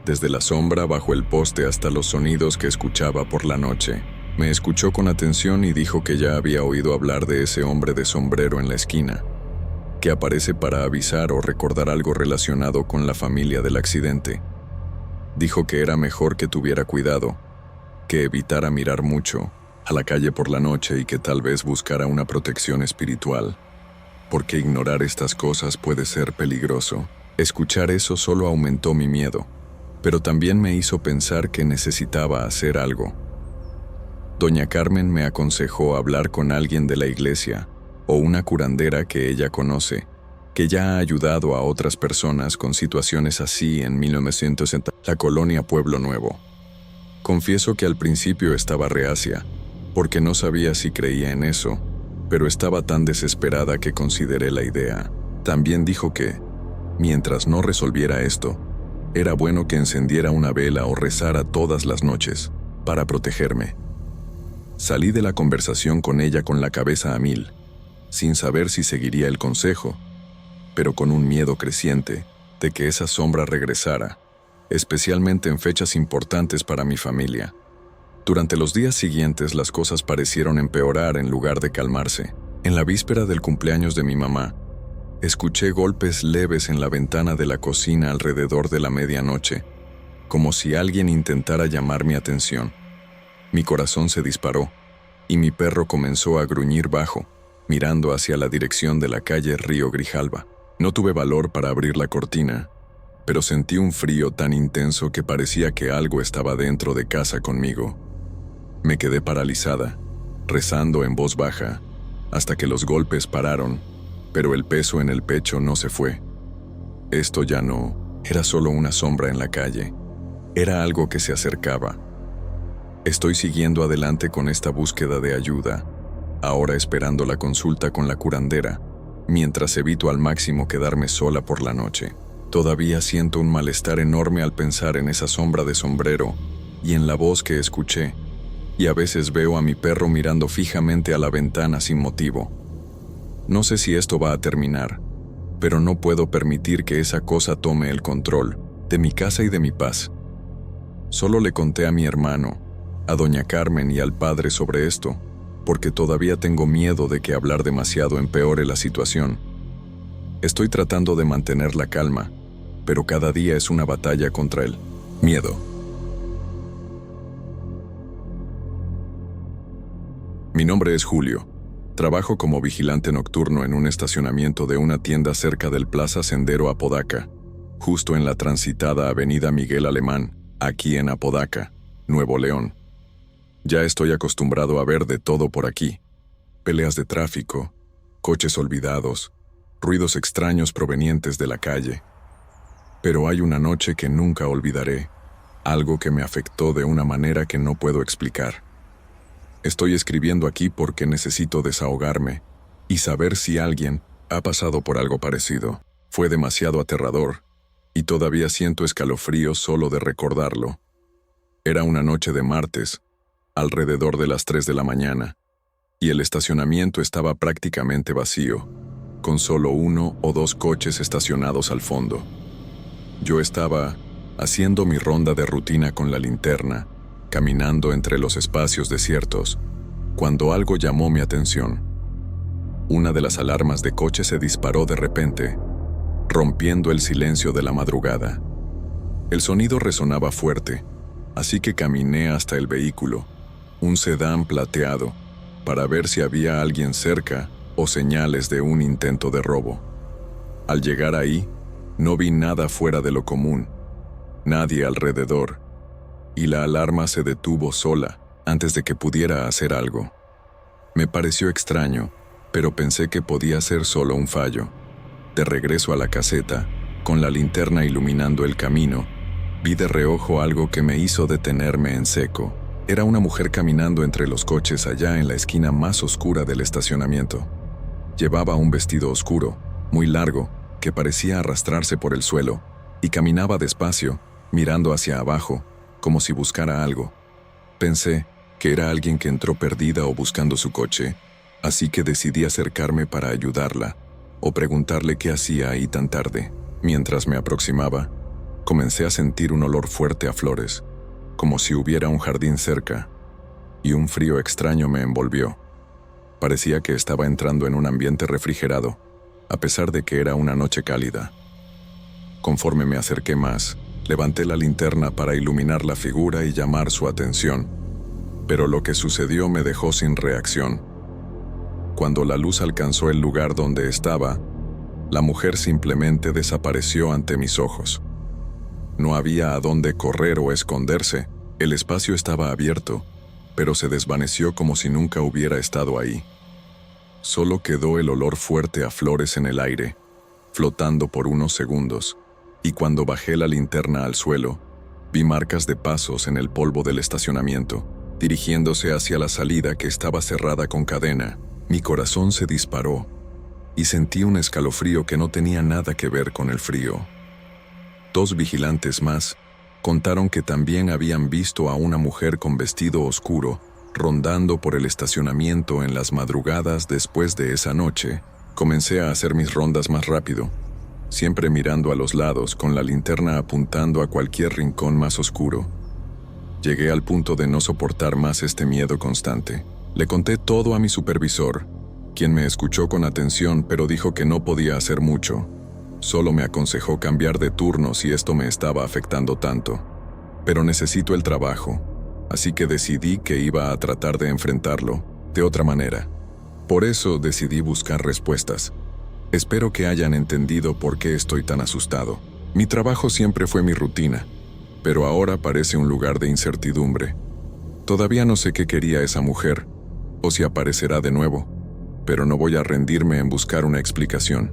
desde la sombra bajo el poste hasta los sonidos que escuchaba por la noche. Me escuchó con atención y dijo que ya había oído hablar de ese hombre de sombrero en la esquina, que aparece para avisar o recordar algo relacionado con la familia del accidente. Dijo que era mejor que tuviera cuidado, que evitara mirar mucho a la calle por la noche y que tal vez buscara una protección espiritual, porque ignorar estas cosas puede ser peligroso. Escuchar eso solo aumentó mi miedo, pero también me hizo pensar que necesitaba hacer algo. Doña Carmen me aconsejó hablar con alguien de la iglesia o una curandera que ella conoce, que ya ha ayudado a otras personas con situaciones así en 1960, la colonia Pueblo Nuevo. Confieso que al principio estaba reacia, porque no sabía si creía en eso, pero estaba tan desesperada que consideré la idea. También dijo que, mientras no resolviera esto, era bueno que encendiera una vela o rezara todas las noches, para protegerme. Salí de la conversación con ella con la cabeza a mil, sin saber si seguiría el consejo, pero con un miedo creciente de que esa sombra regresara, especialmente en fechas importantes para mi familia. Durante los días siguientes las cosas parecieron empeorar en lugar de calmarse. En la víspera del cumpleaños de mi mamá, escuché golpes leves en la ventana de la cocina alrededor de la medianoche, como si alguien intentara llamar mi atención. Mi corazón se disparó, y mi perro comenzó a gruñir bajo, mirando hacia la dirección de la calle Río Grijalba. No tuve valor para abrir la cortina, pero sentí un frío tan intenso que parecía que algo estaba dentro de casa conmigo. Me quedé paralizada, rezando en voz baja, hasta que los golpes pararon, pero el peso en el pecho no se fue. Esto ya no era solo una sombra en la calle, era algo que se acercaba. Estoy siguiendo adelante con esta búsqueda de ayuda, ahora esperando la consulta con la curandera, mientras evito al máximo quedarme sola por la noche. Todavía siento un malestar enorme al pensar en esa sombra de sombrero y en la voz que escuché, y a veces veo a mi perro mirando fijamente a la ventana sin motivo. No sé si esto va a terminar, pero no puedo permitir que esa cosa tome el control de mi casa y de mi paz. Solo le conté a mi hermano, a doña Carmen y al padre sobre esto, porque todavía tengo miedo de que hablar demasiado empeore la situación. Estoy tratando de mantener la calma, pero cada día es una batalla contra el miedo. Mi nombre es Julio. Trabajo como vigilante nocturno en un estacionamiento de una tienda cerca del Plaza Sendero Apodaca, justo en la transitada Avenida Miguel Alemán, aquí en Apodaca, Nuevo León. Ya estoy acostumbrado a ver de todo por aquí. Peleas de tráfico, coches olvidados, ruidos extraños provenientes de la calle. Pero hay una noche que nunca olvidaré, algo que me afectó de una manera que no puedo explicar. Estoy escribiendo aquí porque necesito desahogarme y saber si alguien ha pasado por algo parecido. Fue demasiado aterrador, y todavía siento escalofríos solo de recordarlo. Era una noche de martes, alrededor de las 3 de la mañana, y el estacionamiento estaba prácticamente vacío, con solo 1 o 2 coches estacionados al fondo. Yo estaba haciendo mi ronda de rutina con la linterna, caminando entre los espacios desiertos, cuando algo llamó mi atención. Una de las alarmas de coche se disparó de repente, rompiendo el silencio de la madrugada. El sonido resonaba fuerte, así que caminé hasta el vehículo, un sedán plateado, para ver si había alguien cerca o señales de un intento de robo. Al llegar ahí, no vi nada fuera de lo común, nadie alrededor, y la alarma se detuvo sola antes de que pudiera hacer algo. Me pareció extraño, pero pensé que podía ser solo un fallo. De regreso a la caseta, con la linterna iluminando el camino, vi de reojo algo que me hizo detenerme en seco. Era una mujer caminando entre los coches allá en la esquina más oscura del estacionamiento. Llevaba un vestido oscuro, muy largo, que parecía arrastrarse por el suelo, y caminaba despacio, mirando hacia abajo, como si buscara algo. Pensé que era alguien que entró perdida o buscando su coche, así que decidí acercarme para ayudarla, o preguntarle qué hacía ahí tan tarde. Mientras me aproximaba, comencé a sentir un olor fuerte a flores, como si hubiera un jardín cerca, y un frío extraño me envolvió. Parecía que estaba entrando en un ambiente refrigerado, a pesar de que era una noche cálida. Conforme me acerqué más, levanté la linterna para iluminar la figura y llamar su atención, pero lo que sucedió me dejó sin reacción. Cuando la luz alcanzó el lugar donde estaba, la mujer simplemente desapareció ante mis ojos. No había a dónde correr o esconderse, el espacio estaba abierto, pero se desvaneció como si nunca hubiera estado ahí. Solo quedó el olor fuerte a flores en el aire, flotando por unos segundos, y cuando bajé la linterna al suelo, vi marcas de pasos en el polvo del estacionamiento, dirigiéndose hacia la salida que estaba cerrada con cadena. Mi corazón se disparó, y sentí un escalofrío que no tenía nada que ver con el frío. 2 vigilantes más contaron que también habían visto a una mujer con vestido oscuro rondando por el estacionamiento en las madrugadas después de esa noche. Comencé a hacer mis rondas más rápido, siempre mirando a los lados con la linterna apuntando a cualquier rincón más oscuro. Llegué al punto de no soportar más este miedo constante. Le conté todo a mi supervisor, quien me escuchó con atención pero dijo que no podía hacer mucho. Solo me aconsejó cambiar de turno si esto me estaba afectando tanto. Pero necesito el trabajo, así que decidí que iba a tratar de enfrentarlo de otra manera. Por eso decidí buscar respuestas. Espero que hayan entendido por qué estoy tan asustado. Mi trabajo siempre fue mi rutina, pero ahora parece un lugar de incertidumbre. Todavía no sé qué quería esa mujer, o si aparecerá de nuevo, pero no voy a rendirme en buscar una explicación.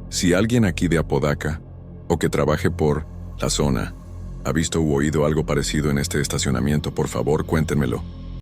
Si alguien aquí de Apodaca, o que trabaje por la zona, ha visto u oído algo parecido en este estacionamiento, por favor cuéntenmelo.